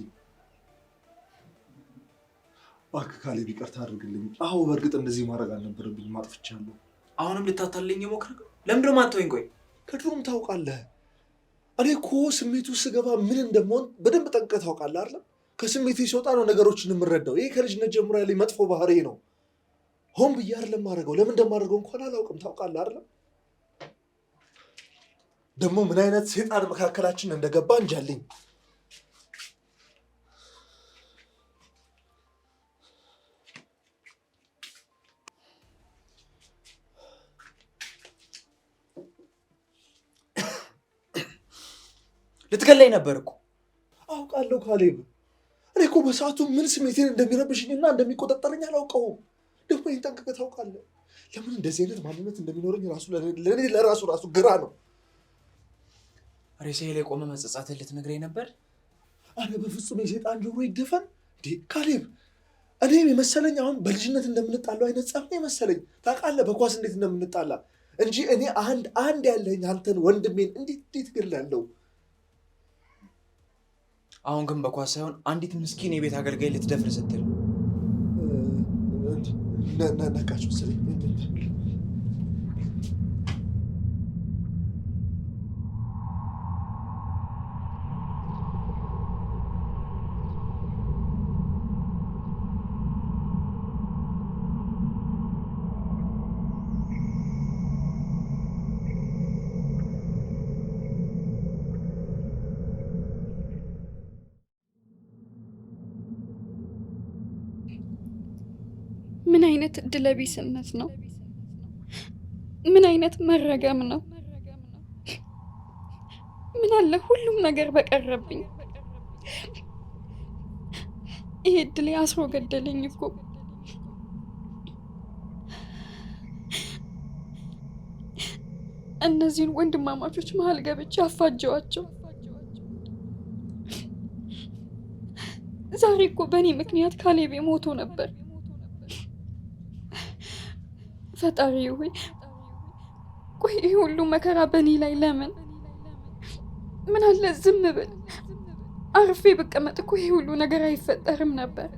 እባክህ ካሌብ ይቅርታ አድርግልኝ። አዎ በእርግጥ እንደዚህ ማድረግ አልነበረብኝም፣ አጥፍቻለሁ። አሁንም ልታታለኝ የሞከርከው ለምንድን ነው የማትተወኝ? ቆይ ከድሮም ታውቃለህ፣ እኔ እኮ ስሜቱ ስገባ ምን እንደምሆን በደንብ ጠንቅቀህ ታውቃለህ አይደል? ከስሜቴ ሲወጣ ነው ነገሮችን የምረዳው። ይሄ ከልጅነት ጀምሮ ያለኝ መጥፎ ባህሪ ነው። ሆን ብዬ አይደለም የማደርገው። ለምን እንደማደርገው እንኳን አላውቅም። ታውቃለህ አይደል? ደግሞ ምን አይነት ሰይጣን መካከላችን እንደገባ እንጃልኝ። ልትገለኝ ነበር እኮ። አውቃለሁ ካሌብ። እኔ እኮ በሰዓቱ ምን ስሜቴን እንደሚረብሽኝና እንደሚቆጣጠረኝ አላውቀውም። ደግሞ ይህን ጠንቅቀህ ታውቃለህ። ለምን እንደዚህ አይነት ማንነት እንደሚኖረኝ ለእኔ ለራሱ ግራ ነው። ሬሳዬ ላይ ቆመ መጸጸትን ልትነግረኝ ነበር? አረ በፍጹም የሰይጣን ጆሮ ይደፈን እንዴ ካሌብ። እኔም የመሰለኝ አሁን በልጅነት እንደምንጣለው አይነት ጸብ ነው የመሰለኝ። ታውቃለህ በኳስ እንዴት እንደምንጣላ። እንጂ እኔ አንድ ያለኝ አንተን ወንድሜን እንዴት እገላለሁ? አሁን ግን በኳስ ሳይሆን አንዲት ምስኪን የቤት አገልጋይ ልትደፍር ስትል ነቃች መሰለኝ። ምን አይነት እድለቢስነት ነው? ምን አይነት መረገም ነው? ምን አለ ሁሉም ነገር በቀረብኝ። ይሄ እድሌ አስሮ ገደለኝ እኮ። እነዚህን ወንድማማቾች መሀል ገብቼ አፋጀዋቸው። ዛሬ እኮ በእኔ ምክንያት ካሌቤ ሞቶ ነበር። ፈጣሪ ሆይ ቆይ ይሄ ሁሉ መከራ በእኔ ላይ ለምን? ምን አለ ዝም ብል አርፌ ብቀመጥ እኮ ይሄ ሁሉ ነገር አይፈጠርም ነበር።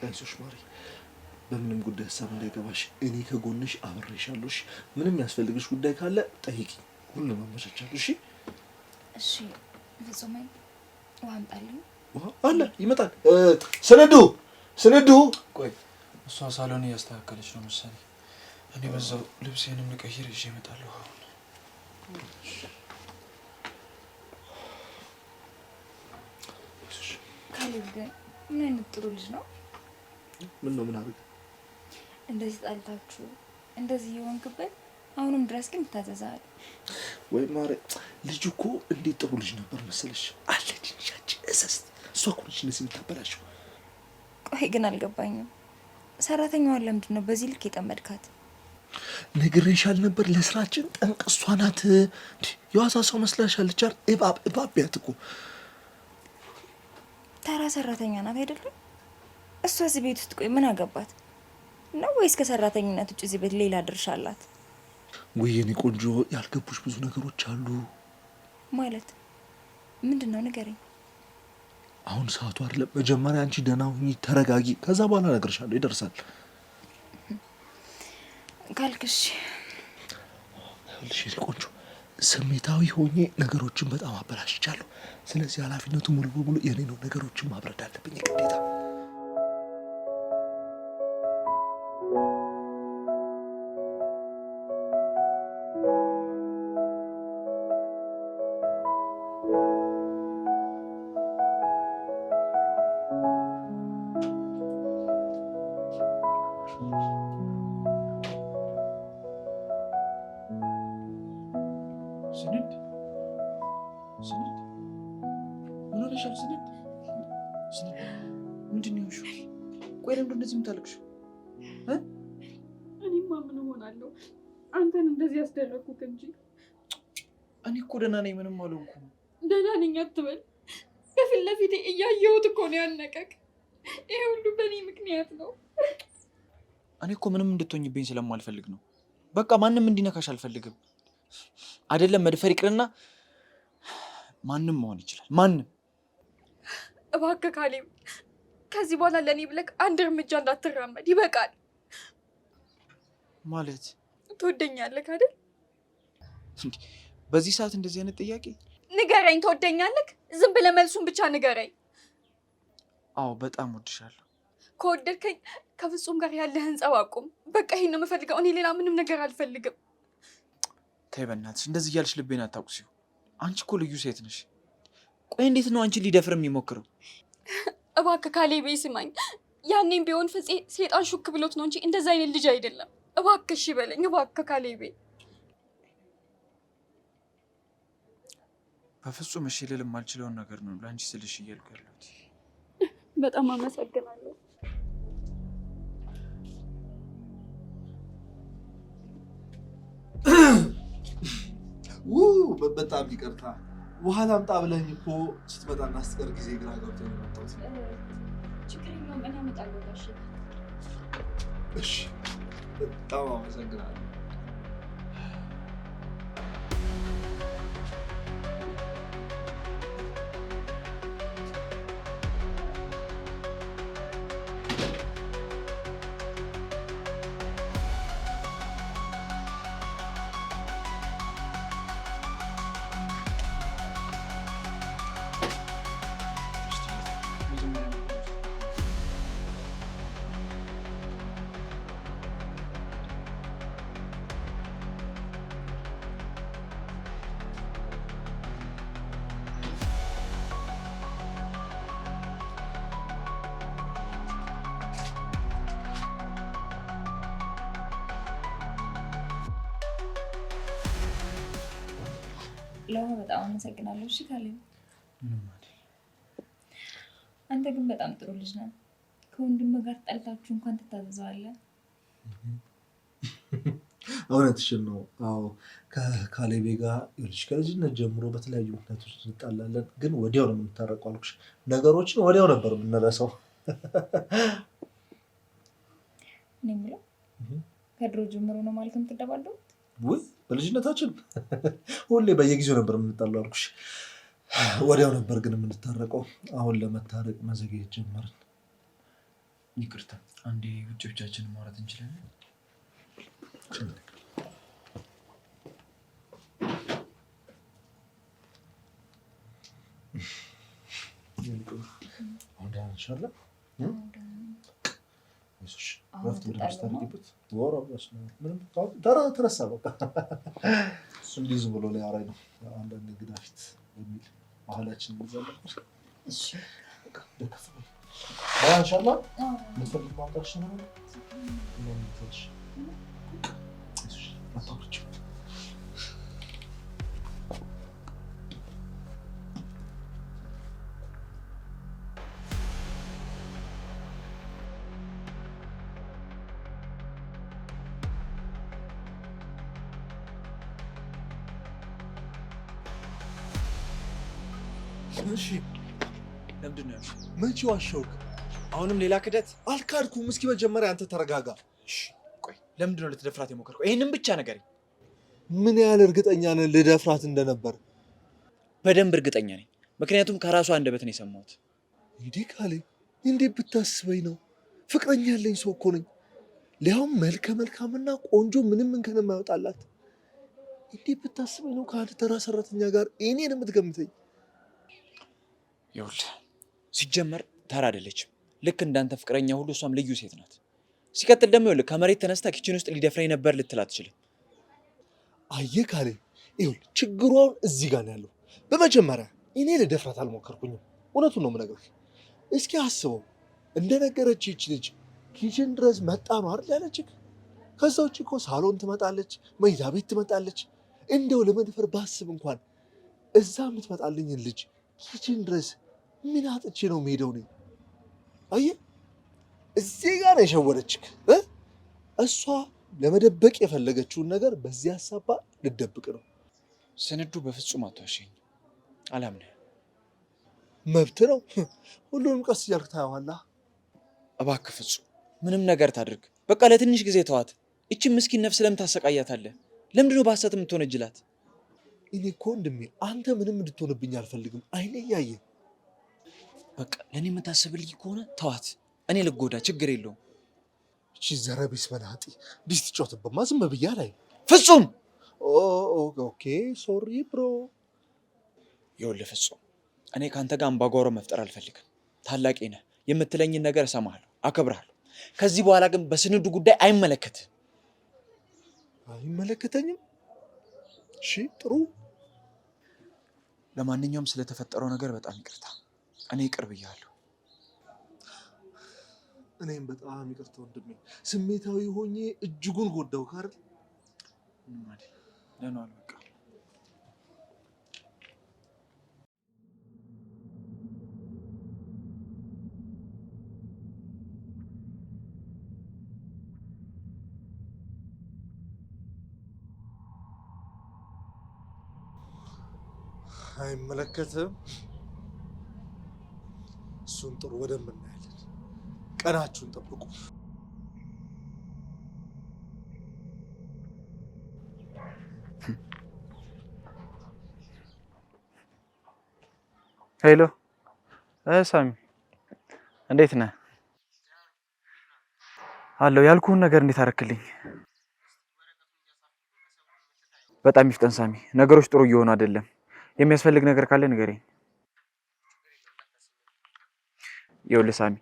አይዞሽ ማሪ፣ በምንም ጉዳይ ሀሳብ እንዳይገባሽ፣ እኔ ከጎንሽ አብሬሻለሁ። ምንም ያስፈልግሽ ጉዳይ ካለ ጠይቂ፣ ሁሉም አመቻቻለሁ። እሺ እሺ። ፍጹም ውሃ አምጣልኝ። ውሃ አለ፣ ይመጣል። ስንዱ ቆይ፣ እሷ ሳሎን እያስተካከለች ነው መሰለኝ። እኔ በዛው ልብሴንም ልቀይር ይዤ እመጣለሁ። ካሌብ ግን ምን አይነት ጥሩ ልጅ ነው? ምን ነው ምን አድርግ? እንደዚህ ጣልታችሁ እንደዚህ የሆንክበት አሁንም ድረስ ግን ይታዘዛል ወይ? ማረ ልጅ እኮ እንዴት ጥሩ ልጅ ነበር መሰለሽ። አለች ልጅ እሰስ እሷ እኮ ልጅ እንደዚህ የምታበላሽው። ቆይ ግን አልገባኝም። ሰራተኛዋን ለምንድን ነው በዚህ ልክ የጠመድካት? ነግሬሻል ነበር፣ ለስራችን ጠንቅ እሷ ናት። የዋዛ ሰው መስላሻለች አይደል? እባብ ቢያት እኮ ተራ ሰራተኛ ናት አይደለም? እሷ እዚህ ቤት ውስጥ ቆይ ምን አገባት ነው? ወይስ ከሰራተኝነት ውጭ እዚህ ቤት ሌላ ድርሻ አላት? ወይ የኔ ቆንጆ ያልገቡሽ ብዙ ነገሮች አሉ። ማለት ምንድን ነው ንገረኝ። አሁን ሰዓቱ አይደለም። መጀመሪያ አንቺ ደህና ሁኚ፣ ተረጋጊ። ከዛ በኋላ እነግርሻለሁ፣ ይደርሳል ካልክሽ። ይኸውልሽ የኔ ቆንጆ ስሜታዊ ሆኜ ነገሮችን በጣም አበላሽቻለሁ። ስለዚህ ኃላፊነቱ ሙሉ በሙሉ የኔ ነው። ነገሮችን ማብረድ አለብኝ ግዴታ። ምንድን ነው የሆንሽው? ቆይ ለምንድን እንደዚህ የምታለቅሽው? እኔማ ምን እሆናለሁ? አንተን እንደዚህ ያስደረኩት እንጂ። እኔ እኮ ደህና ነኝ፣ ምንም አልሆንኩም። ደህና ነኝ አትበል። በፊት ለፊቴ እያየሁት እኮ ነው ያነቀቅ። ይሄ ሁሉ በእኔ ምክንያት ነው። እኔ እኮ ምንም እንድትሆኝብኝ ስለማልፈልግ ነው። በቃ ማንም እንዲነካሽ አልፈልግም። አይደለም መድፈር ይቅርና ማንም መሆን ይችላል። ማንም። እባክህ ካሌብ፣ ከዚህ በኋላ ለእኔ ብለህ አንድ እርምጃ እንዳትራመድ። ይበቃል። ማለት ትወደኛለህ አይደል? በዚህ ሰዓት እንደዚህ አይነት ጥያቄ? ንገረኝ፣ ትወደኛለህ? ዝም ብለህ መልሱን ብቻ ንገረኝ። አዎ በጣም ወድሻለሁ። ከወደድከኝ ከፍጹም ጋር ያለህን ጸብ አቁም። በቃ ይሄን ነው የምፈልገው። እኔ ሌላ ምንም ነገር አልፈልግም። ተይ በእናትሽ፣ እንደዚህ እያልሽ ልቤን አታቁሲው። አንቺ እኮ ልዩ ሴት ነሽ። ቆይ እንዴት ነው አንቺን ሊደፍር የሚሞክረው? እባክህ ካሌቤ ስማኝ። ያኔም ቢሆን ፍፄ ሴጣን ሹክ ብሎት ነው እንጂ እንደዛ አይነት ልጅ አይደለም። እባክህ እሺ በለኝ። እባክህ ካሌቤ። በፍጹም እሺ ልል የማልችለውን ነገር ነው ለአንቺ ስልሽ እያልኩ ያለሁት። በጣም አመሰግናለሁ። በጣም ይቅርታ። ውሃ ላምጣ ብለኝ እኮ ስትመጣና ስትቀር ጊዜ ግራ ገብቶኝ ነው የመጣሁት። ችግር የለውም፣ እኔ አመጣለሁ ጋሼ። እሺ፣ በጣም አመሰግናለሁ። ለውሃ በጣም አመሰግናለሁ። እሺ ካሌብ፣ ምንም አይደል። አንተ ግን በጣም ጥሩ ልጅ ነህ። ከወንድም ጋር ጠልታችሁ እንኳን ትታዘዘዋለህ። እውነትሽን ነው። አዎ ከካሌቤ ጋር ይኸውልሽ ከልጅነት ጀምሮ በተለያዩ ምክንያቶች እንጣላለን፣ ግን ወዲያው ነው የምንታረቀው አልኩሽ። ነገሮችን ወዲያው ነበር የምንረሳው። እኔ የምለው ከድሮ ጀምሮ ነው ማለት የምትደባደቡት? ውይ በልጅነታችን ሁሌ በየጊዜው ነበር የምንጣለው አልኩሽ። ወዲያው ነበር ግን የምንታረቀው። አሁን ለመታረቅ መዘግየት ጀመርን። ይቅርታ፣ አንዴ ውጭ ብቻችንን ማውራት እንችላለን? አሁን ደህና ነሽ አይደል? ረፍት ብለሽ ታደርጊበት ምንም ተረሳ። በቃ እንዲህ ዝም ብሎ ሊያወራኝ ነው። አንዳንድ እንግዳ ፊት በሚል ባህላችን እንዛለበት። ደከፍ ኢንሻላ ምትፈልግ ማምጣት ይችላል። እሺ ለምንድን ነው ያልሽው? መቼ ዋሸሁክ? አሁንም ሌላ ክደት? አልካድኩም። እስኪ መጀመሪያ አንተ ተረጋጋ። ቆይ ለምንድን ነው ልትደፍራት የሞከርከው? ይህንን ብቻ ንገረኝ። ምን ያህል እርግጠኛ ነህ ልደፍራት እንደነበር? በደንብ እርግጠኛ ነኝ፣ ምክንያቱም ከራሷ አንደበት ነው የሰማሁት። እንዴ ካሌብ፣ እንዴት ብታስበኝ ነው? ፍቅረኛ ያለኝ ሰው እኮ ነኝ። ሊያውም መልከ መልካምና ቆንጆ፣ ምንም እንከን የማይወጣላት። እንዴት ብታስበኝ ነው ከአንድ ተራ ሰራተኛ ጋር እኔን የምትገምተኝ? ይኸውልህ ሲጀመር ተራ አይደለችም። ልክ እንዳንተ ፍቅረኛ ሁሉ እሷም ልዩ ሴት ናት። ሲቀጥል ደግሞ ይኸውልህ ከመሬት ተነስታ ኪችን ውስጥ ሊደፍረኝ ነበር ልትል አትችልም። አየህ ካሌብ፣ ይኸውልህ ችግሩ አሁን እዚህ ጋር ነው ያለው። በመጀመሪያ እኔ ልደፍራት አልሞከርኩኝም። እውነቱን ነው የምነግርህ። እስኪ አስበው፣ እንደነገረች ይህች ልጅ ኪችን ድረስ መጣ ነው አይደል ያለችህ? ከዛ ውጭ እኮ ሳሎን ትመጣለች፣ መኝታ ቤት ትመጣለች። እንደው ለመድፈር ባስብ እንኳን እዛ የምትመጣልኝን ልጅ ኪችን ድረስ ምን አጥቼ ነው የምሄደው? ነኝ አየህ፣ እዚህ ጋር ነው የሸወደችክ። እሷ ለመደበቅ የፈለገችውን ነገር በዚህ ሀሳባ ልደብቅ ነው። ስንዱ በፍጹም አትዋሸኝ፣ አላምንህ። መብት ነው። ሁሉንም ቀስ እያልክ ታየዋለህ። እባክህ ፍጹም ምንም ነገር ታድርግ፣ በቃ ለትንሽ ጊዜ ተዋት። ይቺን ምስኪን ነፍስ ለምን ታሰቃያታለህ? ለምንድነው በሐሰት የምትወነጅላት? እኔ እኮ ወንድሜ አንተ ምንም እንድትሆንብኝ አልፈልግም። አይኔ እያየ በቃ ለእኔ የምታስብልኝ ከሆነ ተዋት፣ እኔ ልጎዳ፣ ችግር የለውም። እቺ ዘረቢስ መናጢ እንዲህ ስትጫወትብማ ዝም ብያ ላይ ፍጹም። ኦኬ ሶሪ ብሮ። ይኸውልህ ፍጹም፣ እኔ ከአንተ ጋር አምባጓሮ መፍጠር አልፈልግም። ታላቄ ነህ፣ የምትለኝን ነገር እሰማሃለሁ፣ አከብርሃለሁ። ከዚህ በኋላ ግን በስንዱ ጉዳይ አይመለከትም። አይመለከተኝም? እሺ ጥሩ። ለማንኛውም ስለተፈጠረው ነገር በጣም ይቅርታ። እኔ ይቅር ብያለሁ። እኔም በጣም ይቅርታ ወንድሜ። ስሜታዊ ሆኜ እጅጉን ጎዳው ካርል። ምንም አይደል፣ ደህና ዋል። በቃ አይመለከትም። እሱን ጥሩ በደንብ እናያለን። ቀናችሁን ጠብቁ። ሄሎ ሳሚ፣ እንዴት ነህ? አለው ያልኩህን ነገር እንዴት አደረክልኝ? በጣም ይፍጠን ሳሚ፣ ነገሮች ጥሩ እየሆኑ አይደለም። የሚያስፈልግ ነገር ካለ ንገረኝ። ይኸውልህ ሳሚ፣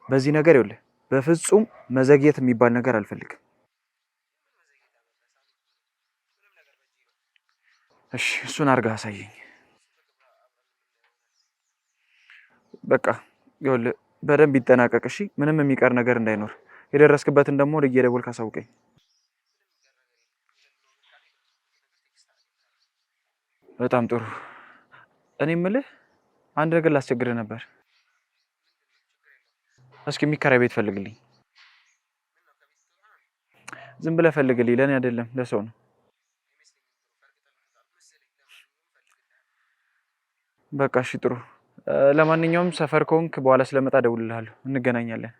በዚህ ነገር ይኸውልህ በፍጹም መዘግየት የሚባል ነገር አልፈልግም። እሺ፣ እሱን አድርገህ አሳየኝ። በቃ ይኸውልህ በደንብ ይጠናቀቅ እሺ። ምንም የሚቀር ነገር እንዳይኖር። የደረስክበትን ደግሞ እየደወልክ አሳውቀኝ። በጣም ጥሩ። እኔ የምልህ አንድ ነገር ላስቸግርህ ነበር። እስኪ የሚከራይ ቤት ፈልግልኝ። ዝም ብለህ ፈልግልኝ፣ ለእኔ አይደለም ለሰው ነው። በቃ እሺ ጥሩ። ለማንኛውም ሰፈር ከሆንክ በኋላ ስለመጣ እደውልልሃለሁ፣ እንገናኛለን።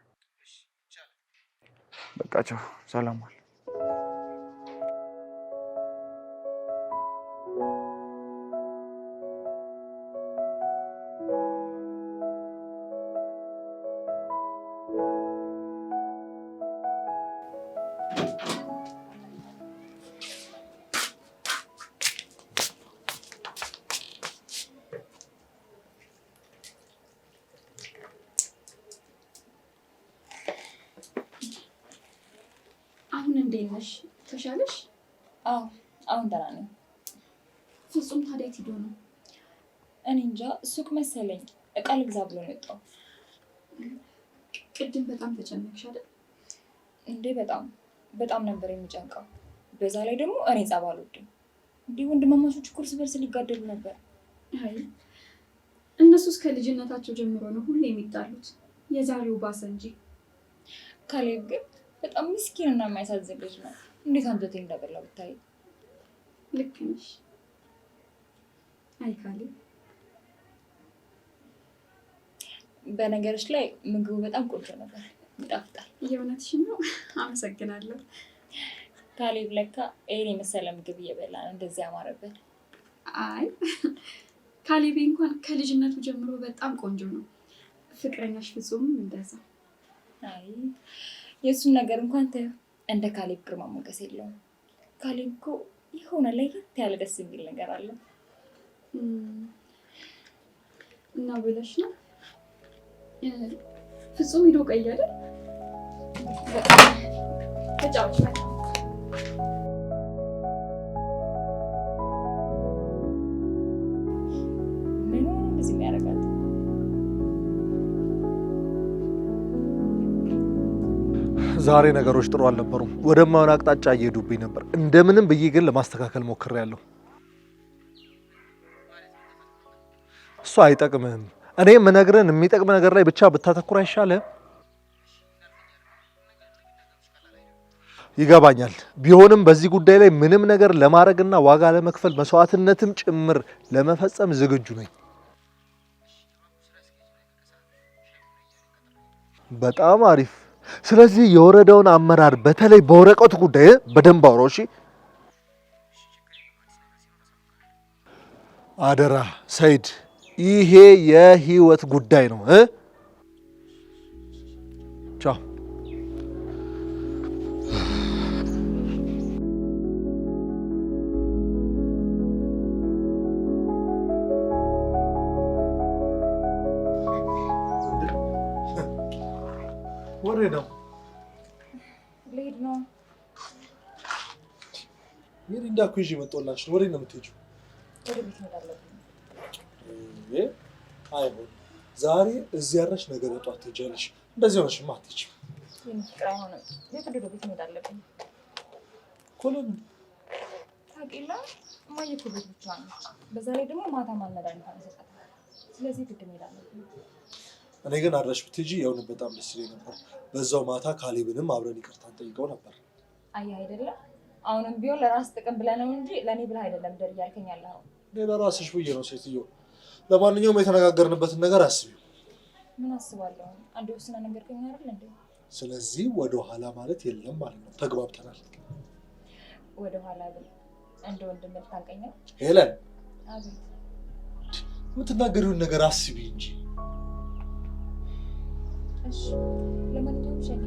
በቃ ቻው፣ ሰላም ዋል። እንዴት ነሽ? ተሻለሽ? አዎ አሁን ደህና ነኝ። ፍጹም ታዲያ የት ሄዶ ነው? እኔ እንጃ፣ ሱቅ መሰለኝ እቃ ልግዛ ብሎ ነው የወጣው። ቅድም በጣም ተጨነቅሽ አይደል? እንዴ በጣም ነበር የሚጨንቀው። በዛ ላይ ደግሞ እኔ ጸብ አልወድም። እንዲህ ወንድማማቾች እርስ በርስ ሊጋደሉ ነበር። አይ እነሱስ ከልጅነታቸው ጀምሮ ነው ሁሌ የሚጣሉት። የዛሬው ባሰ እንጂ። ካሌብ ግን በጣም ምስኪን እና የማያሳዝን ልጅ ነው። እንዴት አንጀቴን እንደበላው ብታይ። ልክ ነሽ። አይ ካሌብ፣ በነገሮች ላይ ምግቡ በጣም ቆንጆ ነበር፣ ይጣፍጣል። የእውነትሽን ነው? አመሰግናለሁ። ካሌብ ለካ ይሄን የመሰለ ምግብ እየበላ ነው እንደዚህ ያማረበት። አይ ካሌቤ እንኳን ከልጅነቱ ጀምሮ በጣም ቆንጆ ነው። ፍቅረኛሽ ፍጹምም እንደዛ። አይ የእሱን ነገር እንኳን ተይው፣ እንደ ካሌብ ግርማ ሞገስ የለውም። ካሌብ እኮ የሆነ ለየት ያለ ደስ የሚል ነገር አለ። እና ብለሽ ነው ፍጹም ሂዶ ቀይ አይደል? ተጫውች በቃ። ምን እንደዚህ የሚያደርጋት? ዛሬ ነገሮች ጥሩ አልነበሩም። ወደማይሆን አቅጣጫ እየሄዱብኝ ነበር። እንደምንም ብዬ ግን ለማስተካከል ሞክሬያለሁ። እሱ አይጠቅምህም። እኔ የምነግርህን የሚጠቅም ነገር ላይ ብቻ ብታተኩር አይሻልም? ይገባኛል። ቢሆንም በዚህ ጉዳይ ላይ ምንም ነገር ለማድረግና ዋጋ ለመክፈል መስዋዕትነትም ጭምር ለመፈጸም ዝግጁ ነኝ። በጣም አሪፍ። ስለዚህ የወረዳውን አመራር በተለይ በወረቀቱ ጉዳይ በደንብ አውራው። እሺ አደራ ሰይድ፣ ይሄ የህይወት ጉዳይ ነው። ቻው። ወሬ ነው። ልሄድ ነው። ይሄን እንዳኩ ይዤ መጣሁላችሁ። ወሬ ነው የምትሄጂው? ወደ ቤት መሄድ አለብኝ። አይሆን ዛሬ እዚህ ያረሽ ነገ በጧት ትሄጃለሽ። እንደዚህ ሆነሽማ አትሄጂም። ፍቅር አይሆንም። ወደ ቤት መሄድ አለብኝ እኮ። ለምን ታውቂላ? እማዬ እኮ ቤት ብቻ ነው። በዛ ላይ ደግሞ ማታ መድኃኒት አልሰጣትም። ስለዚህ ግድ መሄድ አለብኝ። እኔ ግን አድረሽ ብትሄጂ የእውነት በጣም ደስ ይለኝ ነበር። በዛው ማታ ካሌብንም አብረን ይቅርታ እንጠይቀው ነበር። አይ አይደለም፣ አሁንም ቢሆን ለራስ ጥቅም ብለህ ነው እንጂ ለእኔ ብለህ አይደለም። ደር እያልከኝ ያለኸው ለራስሽ ብዬ ነው ሴትዮ። ለማንኛውም የተነጋገርንበትን ነገር አስቢው። ምን አስባለሁ? አንድ ወስና ነገር ከኛ አይደል እንዴ? ስለዚህ ወደ ኋላ ማለት የለም ማለት ነው። ተግባብተናል? ወደ ኋላ ብል አንድ ወንድም ልታንቀኝ ነው? ሄለን፣ አቤት። የምትናገሪውን ነገር አስቢ እንጂ። እሺ፣ ለማንኛውም ሸኝ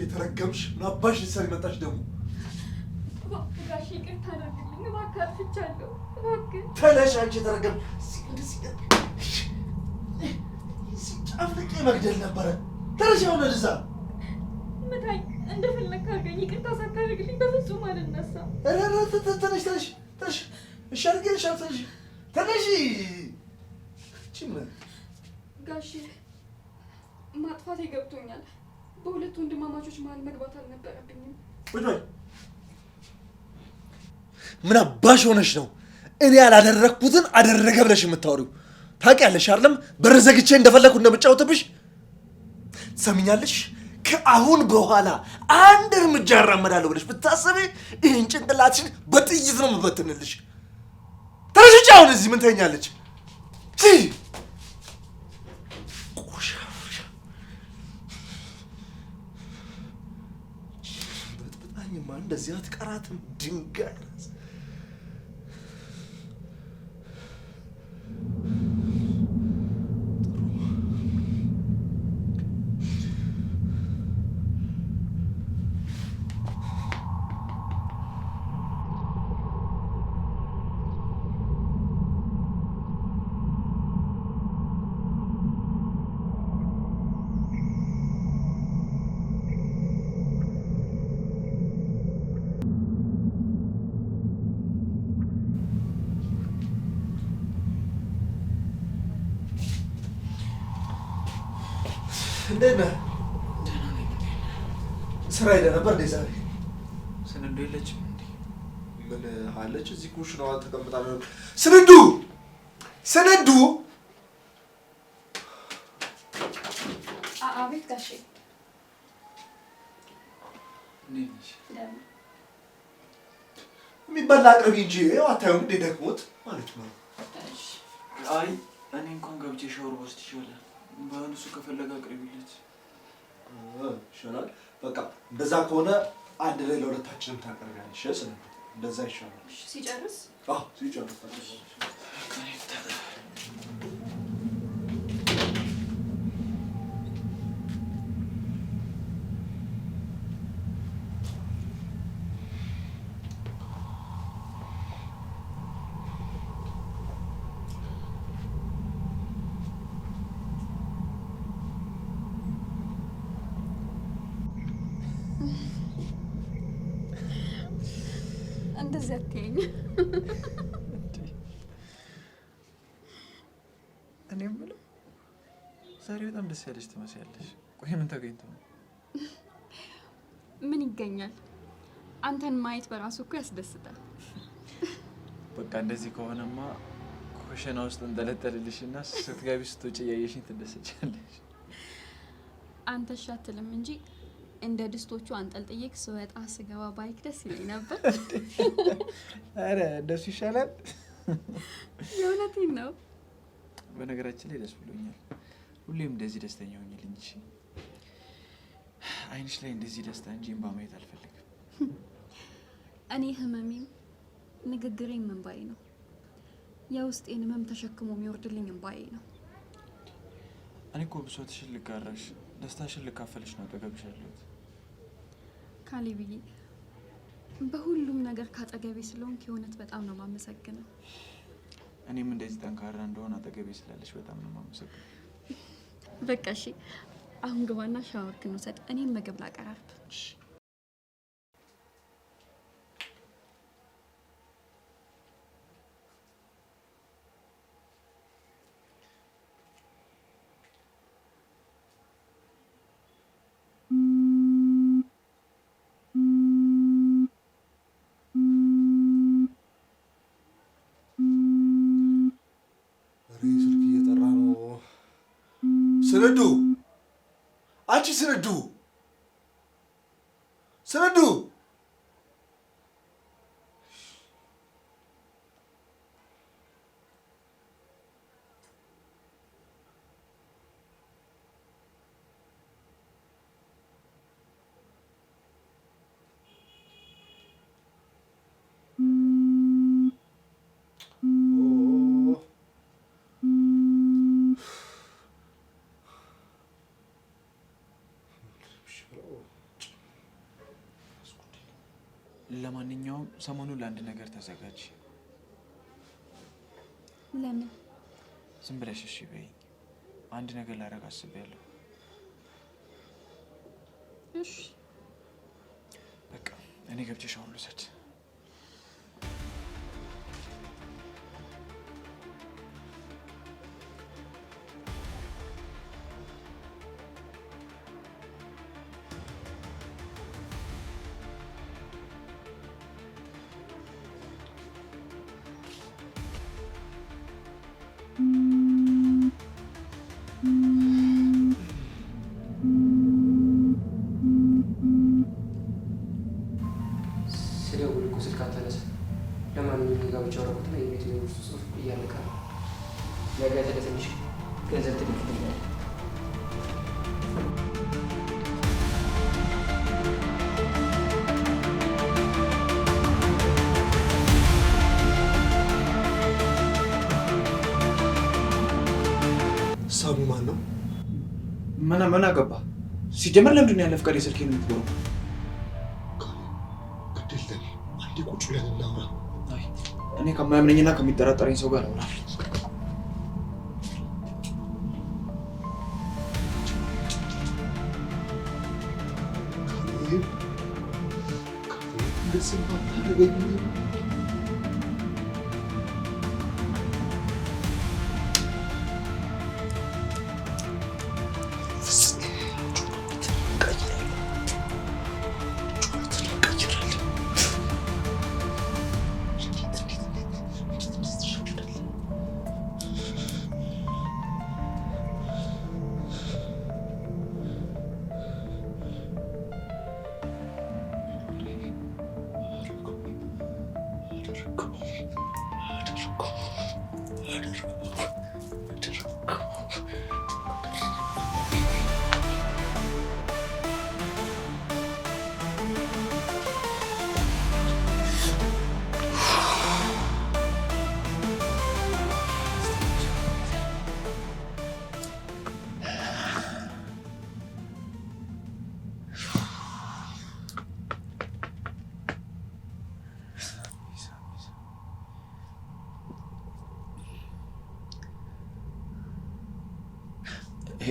የተረገምሽ ምን አባሽ ልትሰሪ መጣሽ ደግሞ? ጋሽ ይቅርታ አድርግልኝ እባክህ፣ አጥፍቻለሁ እባክህ። ተነሽ አንቺ የተረገምሽ። ጫፍልቄ መግደል ነበረ። ተነሽ አሁን ወደዛ። ምታኝ፣ እንደፈለግህ አድርገኝ። ይቅርታ ሳታደርግልኝ በፍጹም አልነሳም። ተነሽ ተነሽ ተነሽ። እሺ አድርጌልሻለሁ። ተነሽ ተነሽ። ጋሽ ማጥፋቴ ገብቶኛል። በሁለት ወንድማማቾች መሀል መግባት አልነበረብኝም። ምን አባሽ ሆነሽ ነው እኔ ያላደረግኩትን አደረገ ብለሽ የምታወሪው? ታውቂያለሽ አይደለም በር ዘግቼ እንደፈለግኩ እንደምጫወትብሽ። ትሰሚኛለሽ? ከአሁን በኋላ አንድ እርምጃ እራመዳለሁ ብለሽ ብታስቢ ይህን ጭንቅላትሽን በጥይት ነው የምበትንልሽ። ተነሽ ውጪ። አሁን እዚህ ምን ተኛለች? እንደዚህ አትቀራትም። ድንጋይ እንዴት ነህ? ስራ ሄደህ ነበር እንዴ ዛሬ? ስንዱ የለችም እንዴ? ምን አለች? እዚህ ኩሽናዋ ተቀምጣ ነው። ስንዱ ስንዱ! አቤት ጋሼ። የሚበላ አቅርቢ እንጂ ይኸው አታዩም እንዴ ደክሞት ማለት ነው። አይ እኔ እንኳን ገብቼ ሻወር ወስድ ይሻላል። በእሱ ከፈለገ አቅርቢለት ይሻላል። በቃ እንደዛ ከሆነ አንድ ላይ ለሁለታችንም ታቀርቢያለሽ። ስንዱ እንደዛ ይሻላል። ሲጨርስ ሲጨርስ እንደዚህ አትይኝ። እኔ የምለው ዛሬ በጣም ደስ ያለሽ ትመስያለሽ። ቆይ ምን ተገኝቶ ነው? ምን ይገኛል? አንተን ማየት በራሱ እኮ ያስደስታል። በቃ እንደዚህ ከሆነማ ኩሽና ውስጥ እንጠለጠልልሽና ስትገቢ ስትወጪ እያየሽኝ ትደሰቻለሽ። አንተ እሺ አትልም እንጂ እንደ ድስቶቹ አንጠልጥዬክ ስወጣ ስገባ ባይክ ደስ ይለኝ ነበር። አረ እንደሱ ይሻላል። የእውነቴን ነው። በነገራችን ላይ ደስ ብሎኛል። ሁሌም እንደዚህ ደስተኛ ሆኝልኝ። እሺ አይንሽ ላይ እንደዚህ ደስታ እንጂ እንባ ማየት አልፈልግም። እኔ ህመሜም ንግግሬም እንባዬ ነው። የውስጤን ህመም ተሸክሞ የሚወርድልኝ እንባዬ ነው። እኔ እኮ ብሶትሽን ልጋራሽ ደስታሽን ልካፈልሽ ነው አጠገብሽ ያለሁት። ካሌብዬ በሁሉም ነገር ካጠገቤ ስለሆንክ የእውነት በጣም ነው የማመሰግነው። እኔም እንደዚህ ጠንካራ እንደሆነ አጠገቤ ስላለሽ በጣም ነው የማመሰግነው። በቃ እሺ አሁን ግባና ሻወር ክንውሰድ። እኔም ምግብ ላቀራርብ። ስንዱ አንቺ ስንዱ ስንዱ ለማንኛውም ሰሞኑን ለአንድ ነገር ተዘጋጅ። ለምን? ዝም ብለሽ እሺ በይኝ። አንድ ነገር ላደርግ አስቤያለሁ። እሺ በቃ እኔ ገብቼ ሻወር ልውሰድ። ስደውል እኮ ስልክ አታነሳ። ለማንኛውም የጋብቻ ወረቀት ላይ የቤት ውስጥ ጽሑፍ እያለቀ ነው። ነገ ትንሽ ገንዘብ ትልክልኛለህ። ሳሚ ማን ነው? ምን አገባ? ሲጀመር ለምንድን ነው ያለ ፍቃድ የስልኬን የምትበረው? ግድል አንዴ ቁጭ ብለን እናውራ። እኔ ከማያምነኝና ከሚጠራጠረኝ ሰው ጋር አውራለሁ።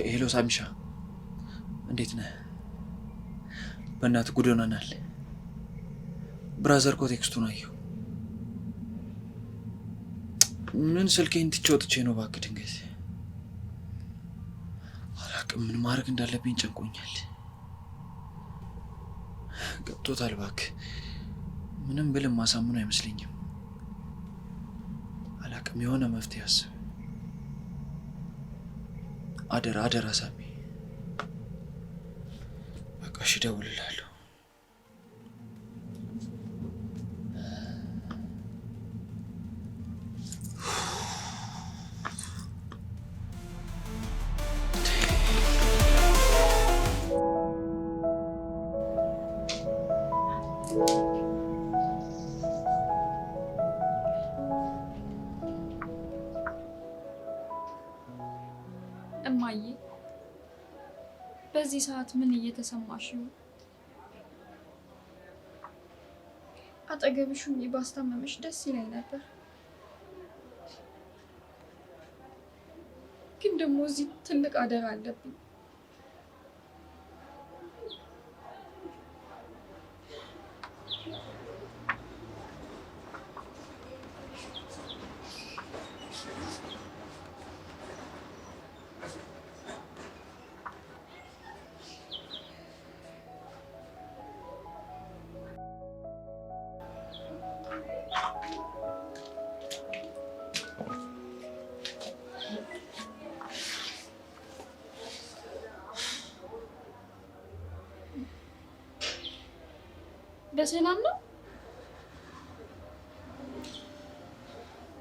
ሄሎ ሳሚሻ፣ እንዴት ነህ? በእናትህ ጉድ ሆነናል። ብራዘር እኮ ቴክስቱን አየሁ። ምን ስልኬን ትቼ ወጥቼ ነው? እባክህ ድንገት አላውቅም። ምን ማድረግ እንዳለብኝ ጨንቆኛል። ገብቶታል። እባክህ ምንም ብልም ማሳምኑ አይመስለኝም። አላውቅም። የሆነ መፍትሄ አስብ። አደራ አደራ ሳሚ። በቃ እሺ፣ እደውልልሃለሁ። እማዬ፣ በዚህ ሰዓት ምን እየተሰማሽ ነው? አጠገብሽ ሆኜ ባስታመመሽ ደስ ይለኝ ነበር፣ ግን ደግሞ እዚህ ትልቅ አደራ አለብኝ። በሰላም ነው?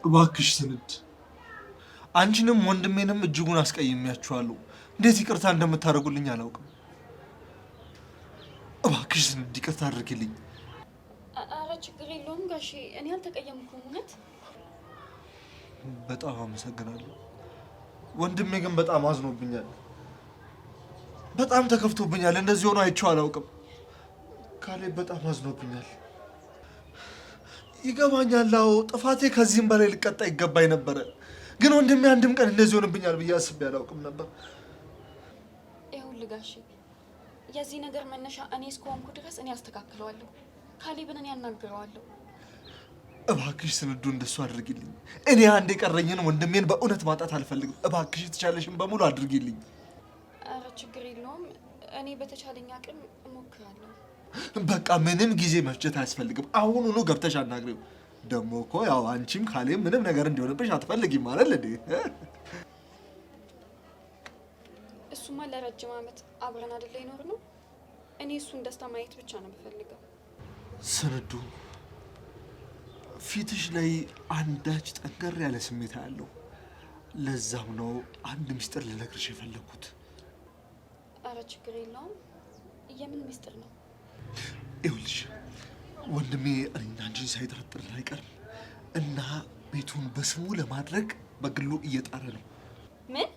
እባክሽ ስንድ አንቺንም ወንድሜንም እጅጉን አስቀይሜያችኋለሁ። እንዴት ይቅርታ እንደምታደርጉልኝ አላውቅም። እባክሽ ስንድ ይቅርታ አድርጊልኝ። ኧረ ችግር የለውም ጋሼ፣ እኔ አልተቀየምኩም። እውነት በጣም አመሰግናለሁ። ወንድሜ ግን በጣም አዝኖብኛል፣ በጣም ተከፍቶብኛል። እንደዚህ ሆኖ አይቼው አላውቅም። ካሌብ በጣም አዝኖብኛል። ይገባኛል። አዎ ጥፋቴ ከዚህም በላይ ሊቀጣ ይገባኝ ነበረ። ግን ወንድሜ አንድም ቀን እንደዚህ ሆንብኛል ብዬ አስቤ አላውቅም ነበር። ይኸውልህ ጋሼ፣ የዚህ ነገር መነሻ እኔ እስከሆንኩ ድረስ እኔ አስተካክለዋለሁ። ካሌብን እኔ አናግረዋለሁ። እባክሽ ስንዱ እንደሱ አድርጊልኝ። እኔ አንድ የቀረኝን ወንድሜን በእውነት ማጣት አልፈልግም። እባክሽ የተቻለሽን በሙሉ አድርጊልኝ። ኧረ ችግር የለውም። እኔ በተቻለኝ አቅም እሞክራለሁ። በቃ ምንም ጊዜ መፍጀት አያስፈልግም። አሁኑኑ ገብተሽ አናግሪው። ደግሞ እኮ ያው አንቺም ካሌብ ምንም ነገር እንዲሆንብሽ አትፈልጊም ማለት እንዴ? እሱማ ለረጅም ዓመት አብረን አይደለ ይኖር ነው። እኔ እሱን ደስታ ማየት ብቻ ነው የምፈልገው። ስንዱ ፊትሽ ላይ አንዳች ጠንከር ያለ ስሜት ያለው፣ ለዛም ነው አንድ ምስጢር ልነግርሽ የፈለኩት። ኧረ ችግር የለውም። የምን ምስጢር ነው? ይኸውልሽ ወንድሜ እኔና አንቺን ሳይጠረጥር አይቀርም እና ቤቱን በስሙ ለማድረግ በግሉ እየጣረ ነው። ምን?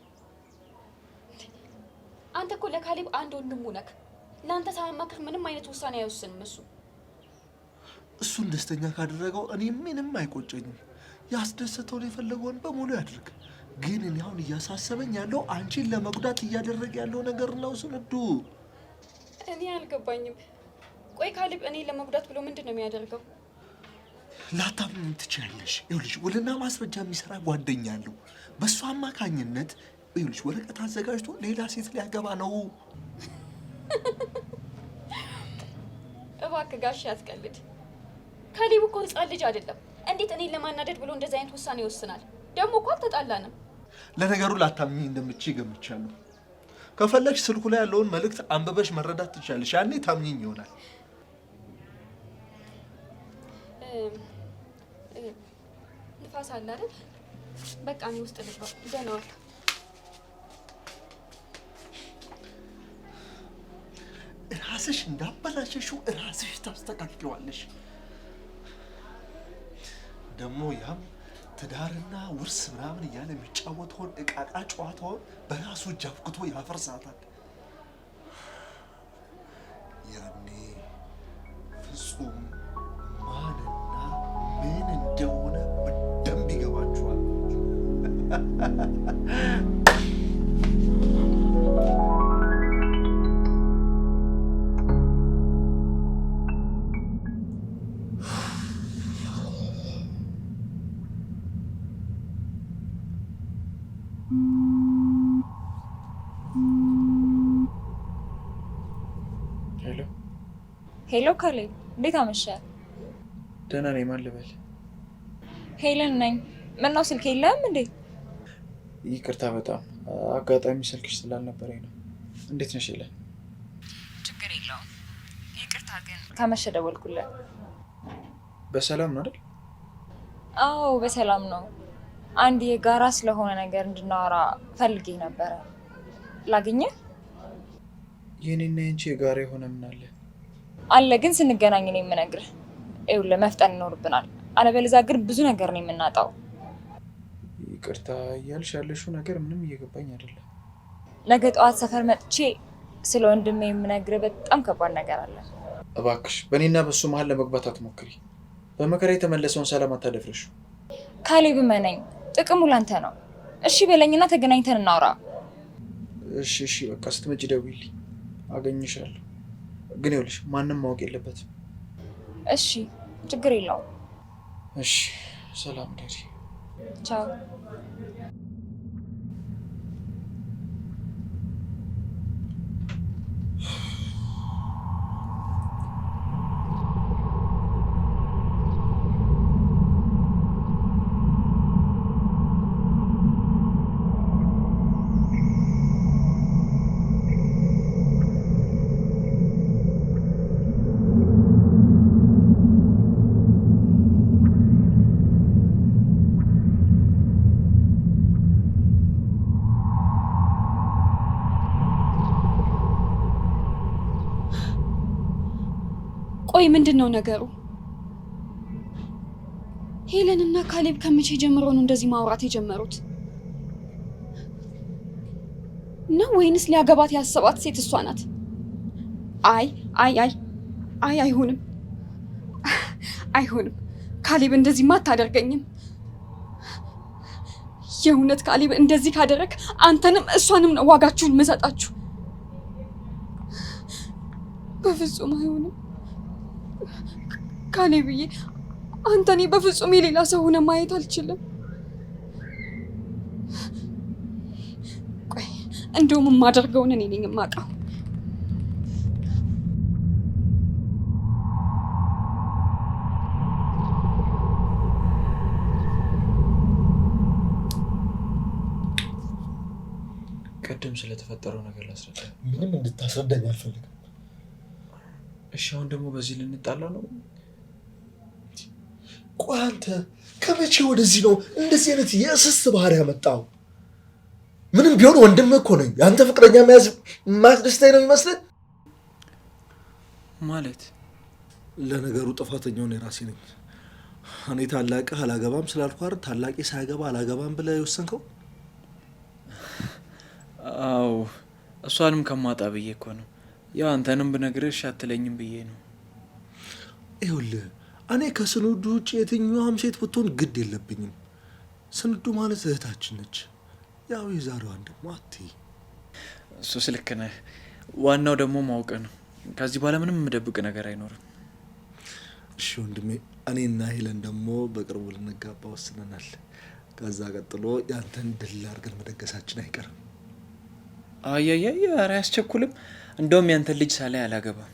አንተ እኮ ለካሌብ አንድ ወንድሙ ነክ። ለአንተ ሳያማክር ምንም አይነት ውሳኔ አይወስንም እሱ። እሱን ደስተኛ ካደረገው እኔ ምንም አይቆጨኝም። ያስደሰተውን የፈለገውን በሙሉ ያድርግ። ግን እኔ አሁን እያሳሰበኝ ያለው አንቺን ለመጉዳት እያደረገ ያለው ነገር ነው ስንዱ። እኔ አልገባኝም። ቆይ ካሌብ እኔ ለመጉዳት ብሎ ምንድን ነው የሚያደርገው? ላታምኚኝ ትችያለሽ። ይኸውልሽ ውልና ማስረጃ የሚሰራ ጓደኛ አለው። በእሱ አማካኝነት ይኸውልሽ ወረቀት አዘጋጅቶ ሌላ ሴት ሊያገባ ነው። እባክህ ጋሽ አትቀልድ። ካሌብ እኮ ህፃን ልጅ አይደለም። እንዴት እኔን ለማናደድ ብሎ እንደዚህ አይነት ውሳኔ ይወስናል? ደግሞ እኮ አልተጣላንም። ለነገሩ ላታምኚኝ እንደምትችይ ገምቻለሁ። ከፈለግሽ ስልኩ ላይ ያለውን መልእክት አንብበሽ መረዳት ትችያለሽ። ያኔ ታምኚኝ ይሆናል። ንፋስ አለ አይደል? በቃ እኔ ውስጥ ልግባ። ደህና ዋል። ራስሽ እንዳበላሸሽው ራስሽ ታስተካክለዋለሽ። ደግሞ ያም ትዳርና ውርስ ምናምን እያለ የሚጫወተውን እቃቃ ጨዋታውን በራሱ እጅ አፍክቶ ያፈርሳታል። ያኔ ፍጹም ማንና ምን እንደሆነ በደንብ ይገባችኋል። ሄሎ ካሌብ፣ እንዴት አመሸ? ደህና ነኝ። ማን ልበል? ሄለን ነኝ። ምነው ስልክ የለህም እንዴ? ይቅርታ፣ በጣም አጋጣሚ ስልክሽ ስላልነበረኝ ነው። እንዴት ነሽ ሄለን? ችግር የለውም። ይቅርታ ግን ከመሸ ደወልኩለት። በሰላም ነው አይደል? አዎ በሰላም ነው። አንድ የጋራ ስለሆነ ነገር እንድናወራ ፈልጌ ነበረ። ላግኝህ? የኔና የአንቺ የጋራ የሆነ ምን አለ? አለ፣ ግን ስንገናኝ ነው የምነግርህ። ይኸውልህ መፍጠን ይኖርብናል፣ አለበለዚያ ግን ብዙ ነገር ነው የምናጣው። ይቅርታ እያልሽ ያለሽው ነገር ምንም እየገባኝ አይደለም። ነገ ጠዋት ሰፈር መጥቼ ስለ ወንድሜ የምነግርህ በጣም ከባድ ነገር አለ። እባክሽ በእኔና በሱ መሀል ለመግባት አትሞክሪ። በመከራ የተመለሰውን ሰላም አታደፍርሽ። ካሌብ እመነኝ፣ ጥቅሙ ላንተ ነው። እሺ በለኝና ተገናኝተን እናውራ። እሺ በቃ ስትመጪ ደውይልኝ፣ አገኝሻለሁ። ግን ይኸውልሽ ማንም ማወቅ የለበትም። እሺ ችግር የለውም። እሺ ሰላም ደሪ። ቻው። ቆይ ምንድነው ነገሩ? ሄለን እና ካሌብ ከመቼ ጀምሮ ነው እንደዚህ ማውራት የጀመሩት? ነው ወይንስ ሊያገባት ያሰባት ሴት እሷ ናት? አይ አይሆንም፣ አይሆንም። ካሌብ እንደዚህማ አታደርገኝም። የእውነት ካሌብ እንደዚህ ካደረግ አንተንም እሷንም ነው ዋጋችሁን መሰጣችሁ። በፍጹም አይሆንም ካሌብዬ፣ አንተ እኔ በፍጹም የሌላ ሰው ሆነ ማየት አልችልም። ቆይ እንደውም የማደርገውን እኔ ነኝ የማውቀው። ቅድም ስለተፈጠረው ነገር ላስረዳ። ምንም እንድታስረዳኝ አልፈልግም። እሺ አሁን ደግሞ በዚህ ልንጣላ ነው? ቆይ አንተ ከመቼ ወደዚህ ነው እንደዚህ አይነት የእስስት ባህሪ ያመጣው? ምንም ቢሆን ወንድምህ እኮ ነኝ። የአንተ ፍቅረኛ መያዝ ማስደስታኝ ነው የሚመስለን? ማለት ለነገሩ ጥፋተኛውን የራሴ ነኝ። እኔ ታላቅህ አላገባም ስላልኩ አይደል ታላቄ ሳያገባ አላገባም ብለህ የወሰንከው? አዎ እሷንም ከማጣ ብዬ እኮ ነው። ያው አንተንም ብነግርህ አትለኝም ብዬ ነው። ይኸውልህ እኔ ከስንዱ ውጭ የትኛዋም ሴት ብትሆን ግድ የለብኝም። ስንዱ ማለት እህታችን ነች። ያው የዛሬዋን ደግሞ አትይ። እሱስ ልክ ነህ። ዋናው ደግሞ ማወቅ ነው። ከዚህ በኋላ ምንም የምደብቅ ነገር አይኖርም። እሺ ወንድሜ፣ እኔና ሄለን ደግሞ በቅርቡ ልንጋባ ወስነናል። ከዛ ቀጥሎ ያንተን ድል አድርገን መደገሳችን አይቀርም። አያያይ ኧረ አያስቸኩልም። እንደውም ያንተን ልጅ ሳላይ አላገባም።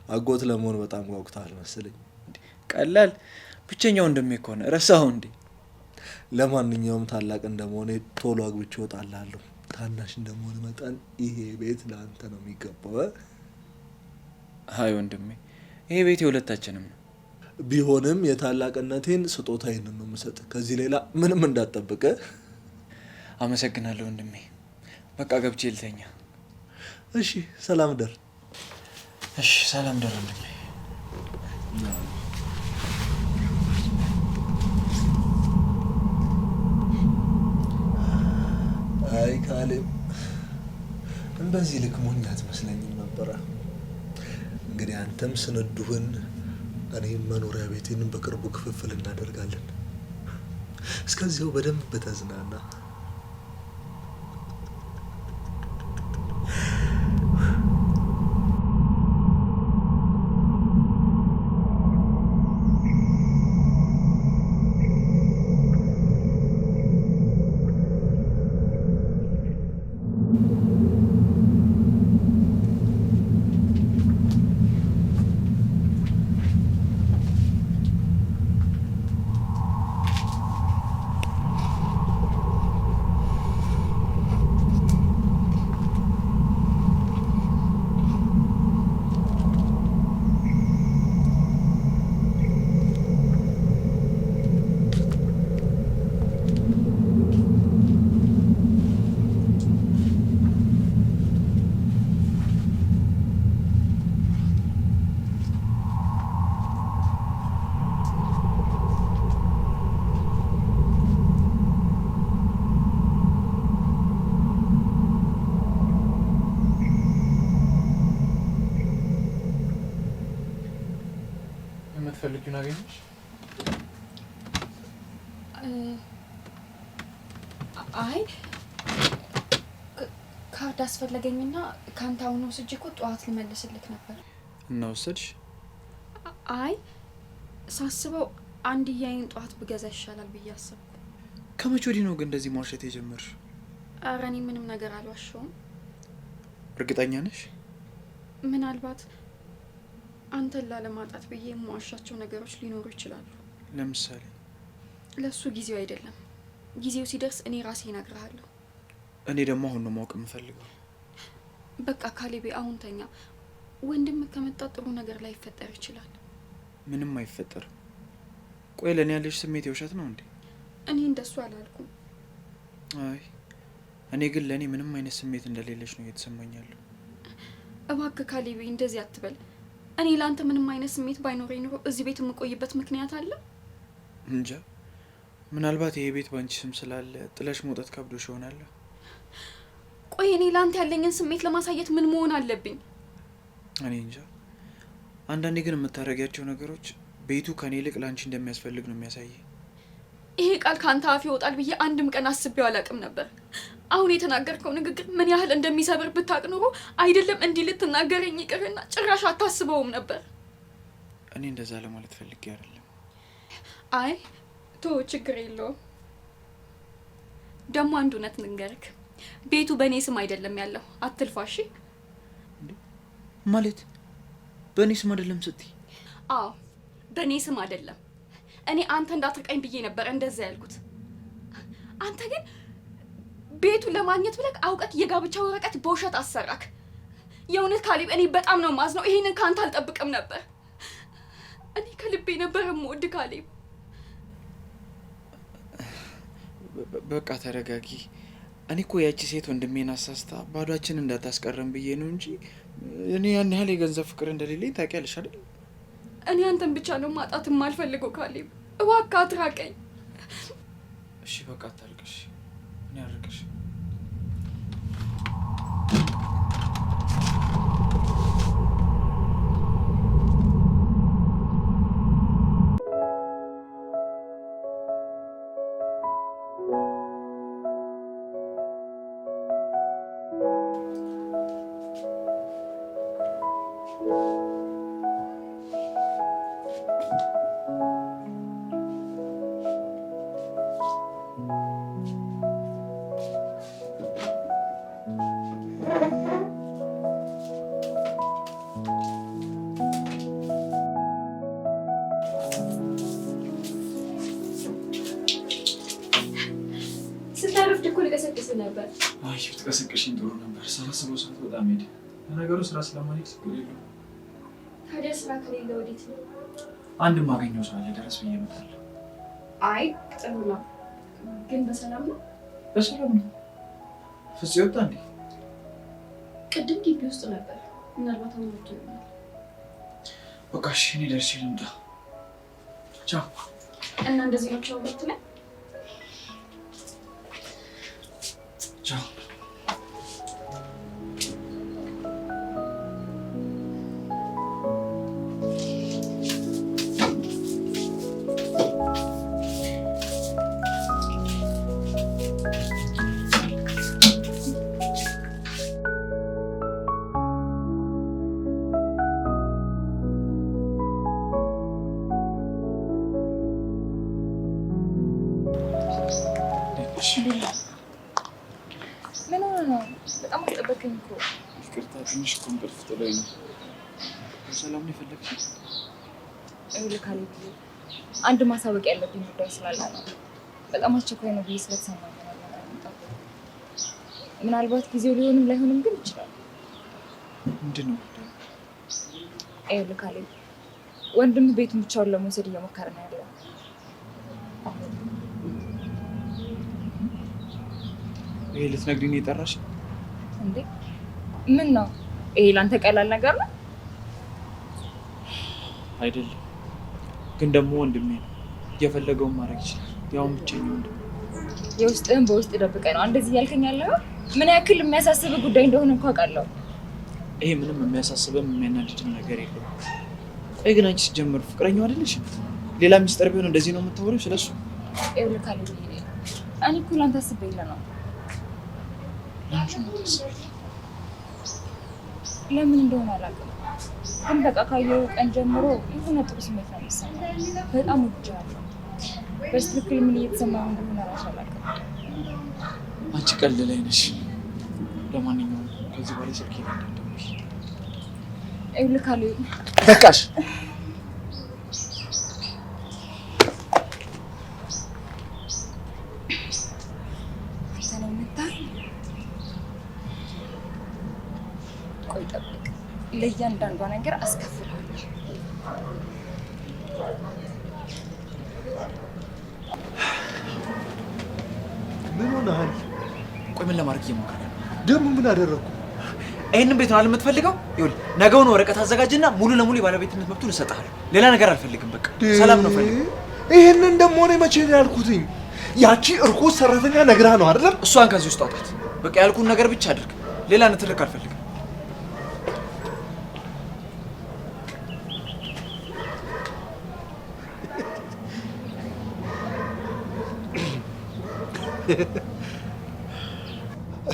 አጎት ለመሆን በጣም ጓጉተሃል መሰለኝ። ቀላል ብቸኛው ወንድሜ እኮ ነው። ረሳኸው እንዴ? ለማንኛውም ታላቅ እንደመሆኔ ቶሎ አግብቼ እወጣልሃለሁ። ታናሽ እንደመሆን መጠን ይሄ ቤት ለአንተ ነው የሚገባው። አይ ወንድሜ፣ ይሄ ቤት የሁለታችንም ነው። ቢሆንም የታላቅነቴን ስጦታዬን ነው የምሰጥ። ከዚህ ሌላ ምንም እንዳትጠብቅ። አመሰግናለሁ ወንድሜ። በቃ ገብቼ ልተኛ። እሺ ሰላም ደር። እሺ ሰላም ደር ወንድሜ። አይ ካሌብ፣ እንደዚህ ልክ ሞኝ አትመስለኝም ነበረ። እንግዲህ አንተም ስንዱህን እኔም መኖሪያ ቤቴንም በቅርቡ ክፍፍል እናደርጋለን። እስከዚያው በደንብ ተዝናና። የምትፈልጊውን አገኘሽ? አይ ካርድ አስፈለገኝና ካንተ አሁን ወስጄ እኮ ጠዋት ልመልስልክ ነበር። እና ወሰድሽ? አይ ሳስበው አንድ ያይን ጠዋት ብገዛ ይሻላል ብዬ አሰብኩ። ከመቼ ወዲህ ነው ግን እንደዚህ ማውሸት የጀመርሽ? ኧረ እኔ ምንም ነገር አልዋሸሁም። እርግጠኛ ነሽ? ምናልባት አንተን ላለማጣት ብዬ የማዋሻቸው ነገሮች ሊኖሩ ይችላሉ። ለምሳሌ? ለሱ ጊዜው አይደለም። ጊዜው ሲደርስ እኔ ራሴ እነግርሃለሁ። እኔ ደግሞ አሁን ነው ማወቅ የምፈልገው። በቃ ካሌቤ አሁን ተኛ። ወንድም ከመጣ ጥሩ ነገር ላይ ይፈጠር ይችላል። ምንም አይፈጠርም። ቆይ ለእኔ ያለሽ ስሜት የውሸት ነው እንዴ? እኔ እንደሱ አላልኩም። አይ እኔ ግን ለእኔ ምንም አይነት ስሜት እንደሌለሽ ነው እየተሰማኛለሁ። እባክህ ካሌቤ እንደዚህ አትበል። እኔ ላንተ ምንም አይነት ስሜት ባይኖረኝ ኖሮ እዚህ ቤት የምቆይበት ምክንያት አለ? እንጃ። ምናልባት ይሄ ቤት ባንቺ ስም ስላለ ጥለሽ መውጣት ከብዶሽ ይሆናል። ቆይ እኔ ላንተ ያለኝን ስሜት ለማሳየት ምን መሆን አለብኝ? እኔ እንጃ። አንዳንዴ ግን የምታደርጊያቸው ነገሮች ቤቱ ከኔ ይልቅ ላንቺ እንደሚያስፈልግ ነው የሚያሳየኝ። ይሄ ቃል ካንተ አፍ ይወጣል ብዬ አንድም ቀን አስቤው አላውቅም ነበር። አሁን የተናገርከው ንግግር ምን ያህል እንደሚሰብር ብታውቅ ኖሮ አይደለም እንዲህ ልትናገረኝ ይቅርና ጭራሽ አታስበውም ነበር። እኔ እንደዛ ለማለት ፈልጌ አይደለም። አይ ቶ ችግር የለውም። ደግሞ አንድ እውነት ልንገርክ፣ ቤቱ በእኔ ስም አይደለም ያለው። አትልፋሽ። ማለት በእኔ ስም አይደለም ስትይ? አዎ በእኔ ስም አይደለም። እኔ አንተ እንዳትርቀኝ ብዬ ነበር እንደዛ ያልኩት። አንተ ግን ቤቱን ለማግኘት ብለህ አውቀት የጋብቻ ወረቀት በውሸት አሰራክ። የእውነት ካሌብ እኔ በጣም ነው ማዝነው። ይሄንን ካንተ አልጠብቅም ነበር። እኔ ከልቤ ነበር የምወድ ካሌብ። በቃ ተረጋጊ። እኔ እኮ ያቺ ሴት ወንድሜን አሳስታ ባዷችን እንዳታስቀረም ብዬ ነው እንጂ እኔ ያን ያህል የገንዘብ ፍቅር እንደሌለኝ ታውቂያለሽ አይደል? እኔ አንተን ብቻ ነው ማጣት የማልፈልገው ካሌብ። እባክህ አትራቀኝ። እሺ በቃ አታልቅሽ። እኔ አርቅሽ። ስታረፍድ እኮ ልቀሰቅስ ነበር። አይ ብትቀሰቅሽኝ ጥሩ ነበር። ሳላስበው ሰዓት በጣም ሄደ። ለነገሩ ስራ ስለማንሄድ ችግር የለውም። ታዲያ ስራ ከሌለ ወዴት ነው? አንድ ማገኘው ሰው አለ፣ ደረስ ብዬ እመጣለሁ። አይ ጥሩ ነው፣ ግን በሰላም ነው? በሰላም ነው። ፍፄ ወጣ እንዴ? ቅድም ግቢ ውስጥ ነበር። ምናልባት አሁን ወጥቶ ይሆናል። በቃ እሺ፣ እኔ ደርሼ ልምጣ። ቻው። እና እንደዚህ ነው ቻው ብትለኝ? ቻው። ምን ሆነ ነው? በጣም አስጠበቀኝ እኮ። ይቅርታ፣ ትንሽ እኮ እንቅልፍ ጥሎኝ ነው። በሰላም ነው የፈለግሽኝ? ይኸውልህ ካሌብ፣ አንድ ማሳወቅ ያለብኝ ጉዳይ ስላለ ነው። በጣም አስቸኳይ ነው ብዬ ስለተሰማኝ ነው የመጣሁት። ምናልባት ጊዜው ሊሆንም ላይሆንም ግን ይችላል። ምንድን ነው ጉዳዩ? ይኸውልህ ካሌብ፣ ወንድምህ ቤቱን ብቻውን ለመውሰድ እየሞከረ ነው ያለው። ይሄ ልትነግሪኝ የጠራሽ? እንዴ ምን ነው ይሄ? ላንተ ቀላል ነገር ነው አይደለም፣ ግን ደግሞ ወንድሜ ነው። የፈለገውን ማድረግ ይችላል። ያውን ብቸኛ ወንድሜ። የውስጥህን በውስጥ ደብቀህ ነው እንደዚህ እያልከኝ ያለው? ምን ያክል የሚያሳስብ ጉዳይ እንደሆነ እንኳ አውቃለሁ። ይሄ ምንም የሚያሳስበም የሚያናድድም ነገር የለውም። ቆይ ግን አንቺ ስትጀምሩ ፍቅረኛው አይደለሽ? ሌላ ሚስጥር ቢሆን እንደዚህ ነው የምታወሪው ስለሱ? ይኸውልህ ካሌብ፣ እኔ እኮ ላንተ አስቤልህ ነው። ለምን እንደሆነ አላውቅም፣ ግን በቃ ካየሁ ቀን ጀምሮ የሆነ ጥሩ ስሜት ነው የሚሰማኝ። በጣም ወድጄሃለሁ። በትክክል ምን እየተሰማኝ እንደሆነ እራሱ አላውቅም። አንቺ ቀልድ ላይ ነሽ። ለማንኛውም ከዚህ በላይ ስልክ እንዳትደውይ። ይኸውልህ ካሌብ፣ በቃሽ። አንተ ነው የምታይ። ቆይ ጠብቅ፣ ለእያንዳንዷ ነገር አስከፍልሃለሁ። ምን ሆነሃል? ቆይ ምን ለማድረግ እየሞከረ ነው? ደግሞ ምን አደረግኩ? ይሄንን ቤት ነው አይደል የምትፈልገው? ይኸውልህ ነገውን ወረቀት አዘጋጅና ሙሉ ለሙሉ የባለቤትነት መብቱን እሰጥሃለሁ። ሌላ ነገር አልፈልግም። በቃ ሰላም ነው ፈልገው። ይሄንን ደግሞ እኔ መቼ ነው ያልኩትኝ? ያቺ እርኩስ ሰራተኛ ነግራ ነው አይደል? እሷን ከዚህ ውስጥ አውጣት። በቃ ያልኩን ነገር ብቻ አድርግ። ሌላ ንትርክ አልፈልግም።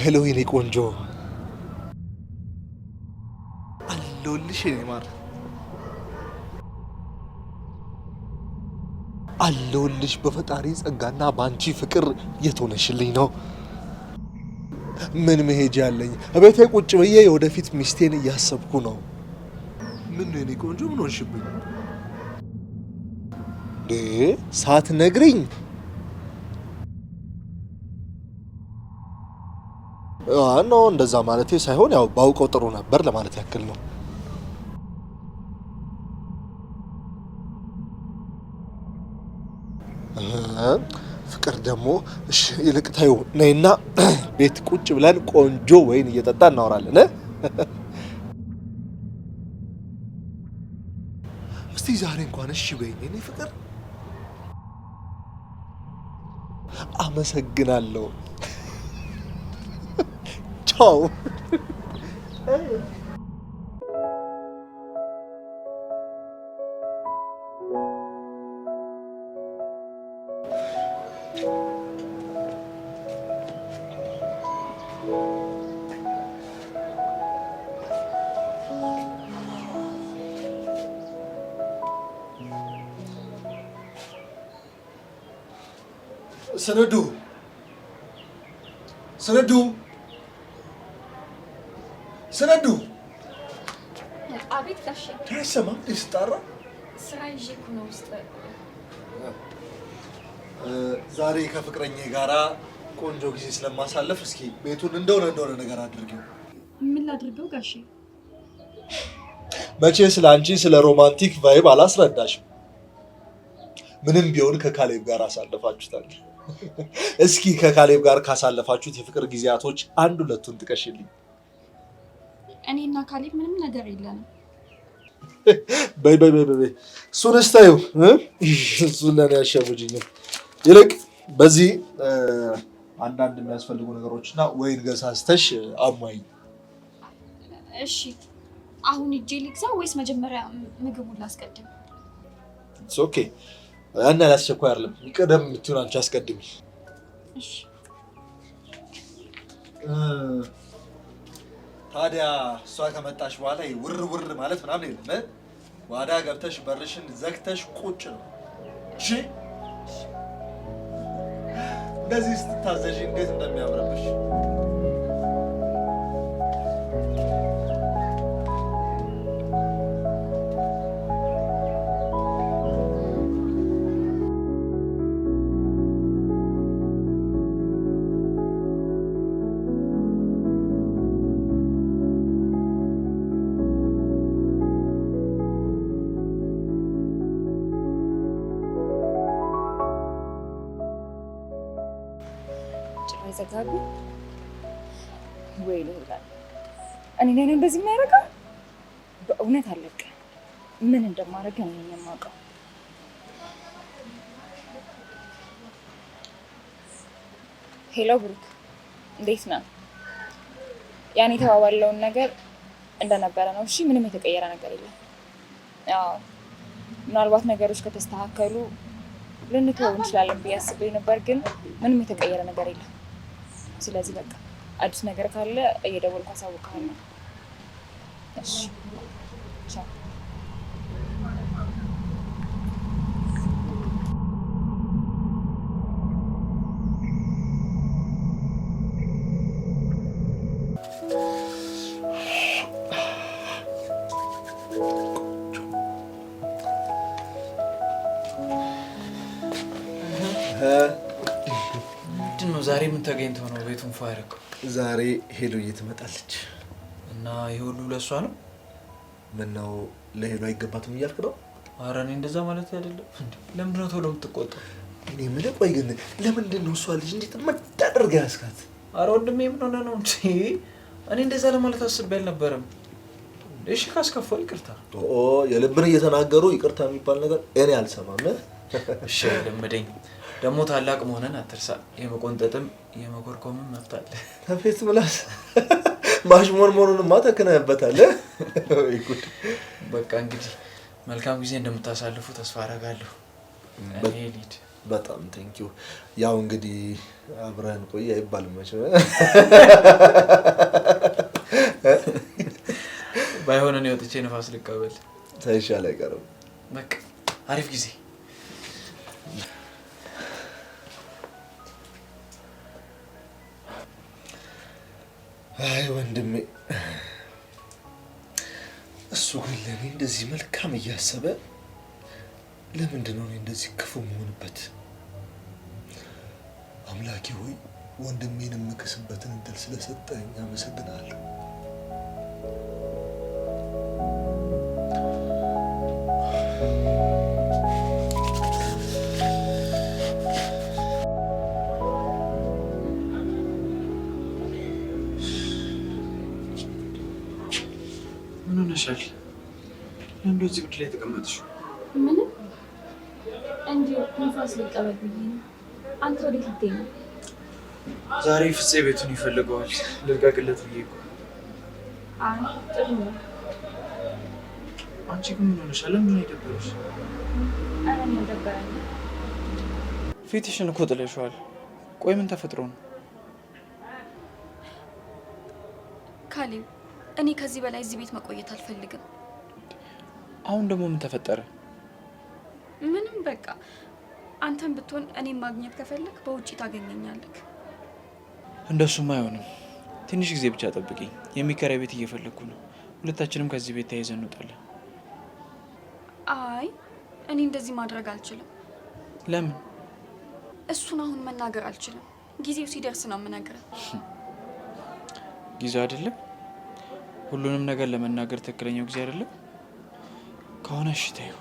ሄሎ የኔ ቆንጆ አለሁልሽ። የኔ ማር አለሁልሽ። በፈጣሪ ጸጋና በአንቺ ፍቅር የተሆነሽልኝ ነው። ምን መሄጃ አለኝ? እቤቴ ቁጭ ብዬ የወደፊት ሚስቴን እያሰብኩ ነው። ምን ነው የኔ ቆንጆ ምን ሆንሽብኝ? ሳትነግሪኝ ኖ እንደዛ ማለቴ ሳይሆን ያው ባውቀው ጥሩ ነበር ለማለት ያክል ነው። ፍቅር ደግሞ እሺ ይልቅ ታዩ ነይና ቤት ቁጭ ብለን ቆንጆ ወይን እየጠጣ እናወራለን። እስቲ ዛሬ እንኳን እሺ በይኝ የኔ ፍቅር። አመሰግናለሁ። ቻው። ሰነዱ ሰነዱ ሰነዱ። አቤት ጋሼ። አይሰማም ሲጣራ? ስራ ይዤ እኮ ነው ውስጥ። ዛሬ ከፍቅረኛዬ ጋራ ቆንጆ ጊዜ ስለማሳለፍ እስኪ ቤቱን እንደሆነ ነገር አድርጊው። ምን ላድርገው ጋሼ? መቼ ስለ አንቺ ስለ ሮማንቲክ ቫይብ አላስረዳሽም። ምንም ቢሆን ከካሌብ ጋር አሳልፋችሁታል። እስኪ ከካሌብ ጋር ካሳለፋችሁት የፍቅር ጊዜያቶች አንድ ሁለቱን ጥቀሽልኝ። እኔና ካሌብ ምንም ነገር የለንም። በይ እሱን እስታዩ እሱን ለኔ ያሸውጅኝ። ይልቅ በዚህ አንዳንድ የሚያስፈልጉ ነገሮችና ወይን ገሳስተሽ አሟይ። እሺ አሁን እጄ ልግዛ ወይስ መጀመሪያ ምግቡን ላስቀድም? ኦኬ ያን ያላስቸኳይ አይደለም። ቀደም የምትሆን አንቺ አስቀድሚ። እሺ ታዲያ እሷ ከመጣሽ በኋላ ውር ማለት ምናምን የለም። ዋዳ ገብተሽ በርሽን ዘግተሽ ቁጭ ነው። እሺ እንደዚህ ስትታዘዥ እንዴት እንደሚያምርብሽ። ዘጋቢ ወይ ነው ይላል። እኔ ነኝ እንደዚህ የሚያደርገው። በእውነት አለቀ። ምን እንደማደርግ እኔ ነኝ የማውቀው። ሄሎ ብሩክ፣ እንዴት ነህ? ያኔ የተባባለውን ነገር እንደነበረ ነው። እሺ ምንም የተቀየረ ነገር የለም። አዎ ምናልባት ነገሮች ከተስተካከሉ ልንተው እንችላለን ብዬ አስቤ ነበር፣ ግን ምንም የተቀየረ ነገር የለም። ስለዚህ በቃ አዲስ ነገር ካለ እየደወልኩ አሳውቅሃለሁ። እሺ ቻው። ዛሬ ምን ተገኝቶ ነው ቤቱን ፏ ያደረገው? ዛሬ ሄሎዬ ትመጣለች እና ይሄ ሁሉ ለእሷ ነው? ምን ነው ለሄሎ አይገባትም እያልክ ነው? ኧረ እኔ እንደዛ ማለት አይደለም። ለምንድን ነው ቶሎ የምትቆጣው? እኔ የምልህ ቆይ ግን ለምንድን ነው እሷ ልጅ እንዴት መዳደርጋ ያስካት? ኧረ ወንድሜ ምን ሆነህ ነው እንዴ? እኔ እንደዛ ለማለት አስቤ አልነበረም። እሺ ካስከፋው ይቅርታ። የልብን እየተናገሩ ይቅርታ የሚባል ነገር እኔ አልሰማም። እሺ ለምደኝ ደግሞ ታላቅ መሆነን አትርሳ። የመቆንጠጥም የመኮርኮምም መብት አለ። ተፌት ምላስ ማሽሞንሞኑንማ ተክነህበታል። ወይ ጉድ! በቃ እንግዲህ መልካም ጊዜ እንደምታሳልፉ ተስፋ አደርጋለሁ። እኔ ልሂድ። በጣም ቴንኪው። ያው እንግዲህ አብረን ቆይ አይባልም መቼም። ባይሆን እኔ ወጥቼ ነፋስ ልቀበል። ሳይሻል አይቀርም። በቃ አሪፍ ጊዜ። አይ ወንድሜ፣ እሱ ግን ለኔ እንደዚህ መልካም እያሰበ ለምንድን ነው እኔ እንደዚህ ክፉ መሆንበት? አምላኬ ሆይ ወንድሜን የምክስበትን እድል ስለሰጠኝ አመሰግናለሁ። ምን ሆነሻል? ለምን እዚህ ብቻ ላይ ተቀመጥሽ? ምንም እንዲሁ ንፋስ ልቀበል ብዬ ነው። አንተ ወዴት ልትሄድ ነው? ዛሬ ፍፄ ቤቱን ይፈልገዋል። ልልቀቅለት ብዬ እኮ። አይ ጥሩ ነው። አንቺ ግን ምን ሆነሻል? ለምን ነው የደበረሽ? ኧረ እኔ አልደበረኝም። ፊትሽን እኮ ጥለሽዋል። ቆይ ምን ተፈጥሮ ነው? ካሌብ፣ እኔ ከዚህ በላይ እዚህ ቤት መቆየት አልፈልግም። አሁን ደግሞ ምን ተፈጠረ? ምንም በቃ አንተን ብትሆን እኔን ማግኘት ከፈለክ በውጪ ታገኘኛለህ። እንደሱም አይሆንም። ትንሽ ጊዜ ብቻ ጠብቂኝ። የሚከራይ ቤት እየፈለግኩ ነው። ሁለታችንም ከዚህ ቤት ተያይዘን እንወጣለን። አይ እኔ እንደዚህ ማድረግ አልችልም። ለምን? እሱን አሁን መናገር አልችልም። ጊዜው ሲደርስ ነው የምነግርህ። ጊዜው አይደለም? ሁሉንም ነገር ለመናገር ትክክለኛው ጊዜ አይደለም ከሆነ እሺ ተይው።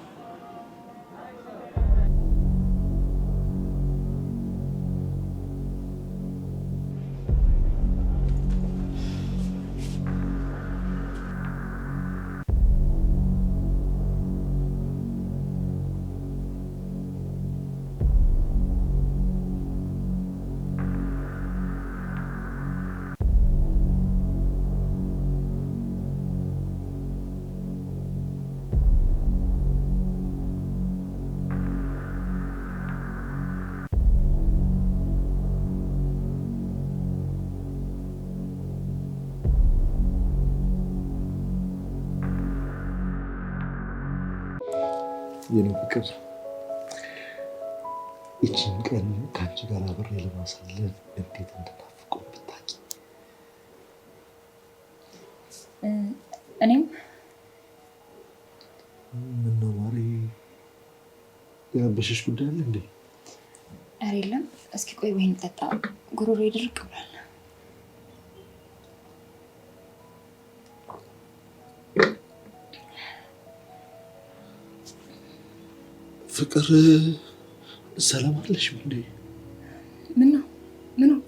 የኔ ፍቅር፣ ይህችን ቀን ከአንቺ ጋር አብሬ ለማሳለፍ እንዴት እንደናፍቆኝ ብታውቂ። እኔም ምነው ማሪ፣ የረበሸሽ ጉዳይ አለ እንዴ? ኧረ የለም። እስኪ ቆይ ወይን ጠጣ፣ ጉሮሮ ይድርቅ ብሏል። ፍቅር ሰላም አለሽ እንዴ? ምን ነው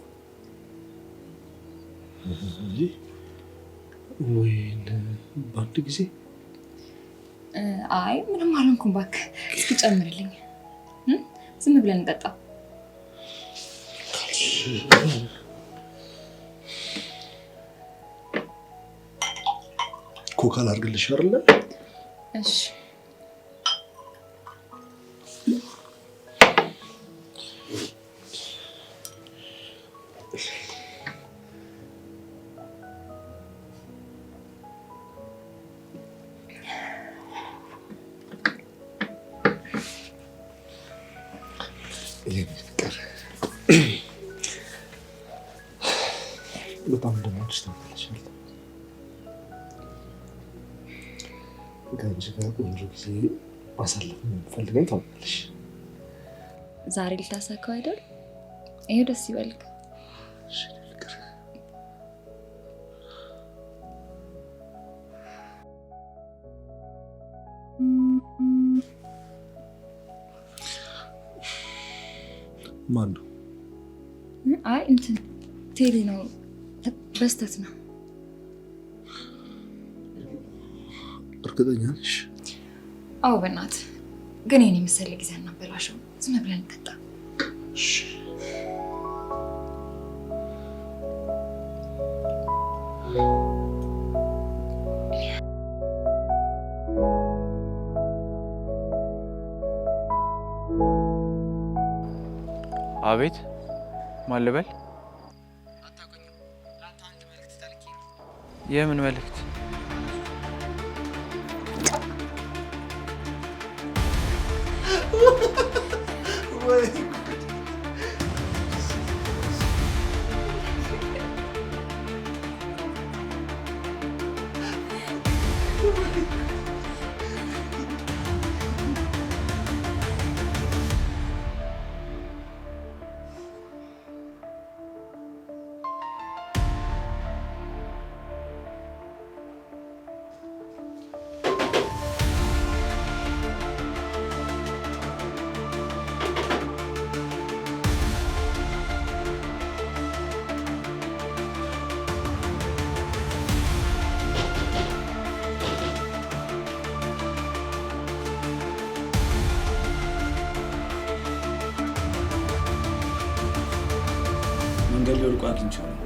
ወይን በአንድ ጊዜ? አይ ምንም አልሆንኩም እባክህ። እስኪ ጨምርልኝ። ዝም ብለን እንጠጣ። ኮካ ላድርግልሽ አይደለ? እሺ በጣም እንደምወድሽ ታውቂያለሽ። ከአንቺ ጋር ቆንጆ ጊዜ ማሳለፍ የምፈልገው ታውቂያለሽ። ዛሬ ልታሳካው አይደል? ይሄ ደስ ይበልክ። ማን ነው? አይ እንትን ቴሌ ነው። በስተት ነው። እርግጠኛ ነሽ? አዎ በእናትህ ግን የኔ መሰለ ጊዜ አናበላሸው። ዝም ብለን እንጠጣ። አቤት ማን ልበል? አታውቅኝም? ለአንተ አንድ መልዕክት ተልኬ ነው። የምን መልዕክት? ወይ መንገድ ላይ ወድቆ አግኝቼዋለሁ።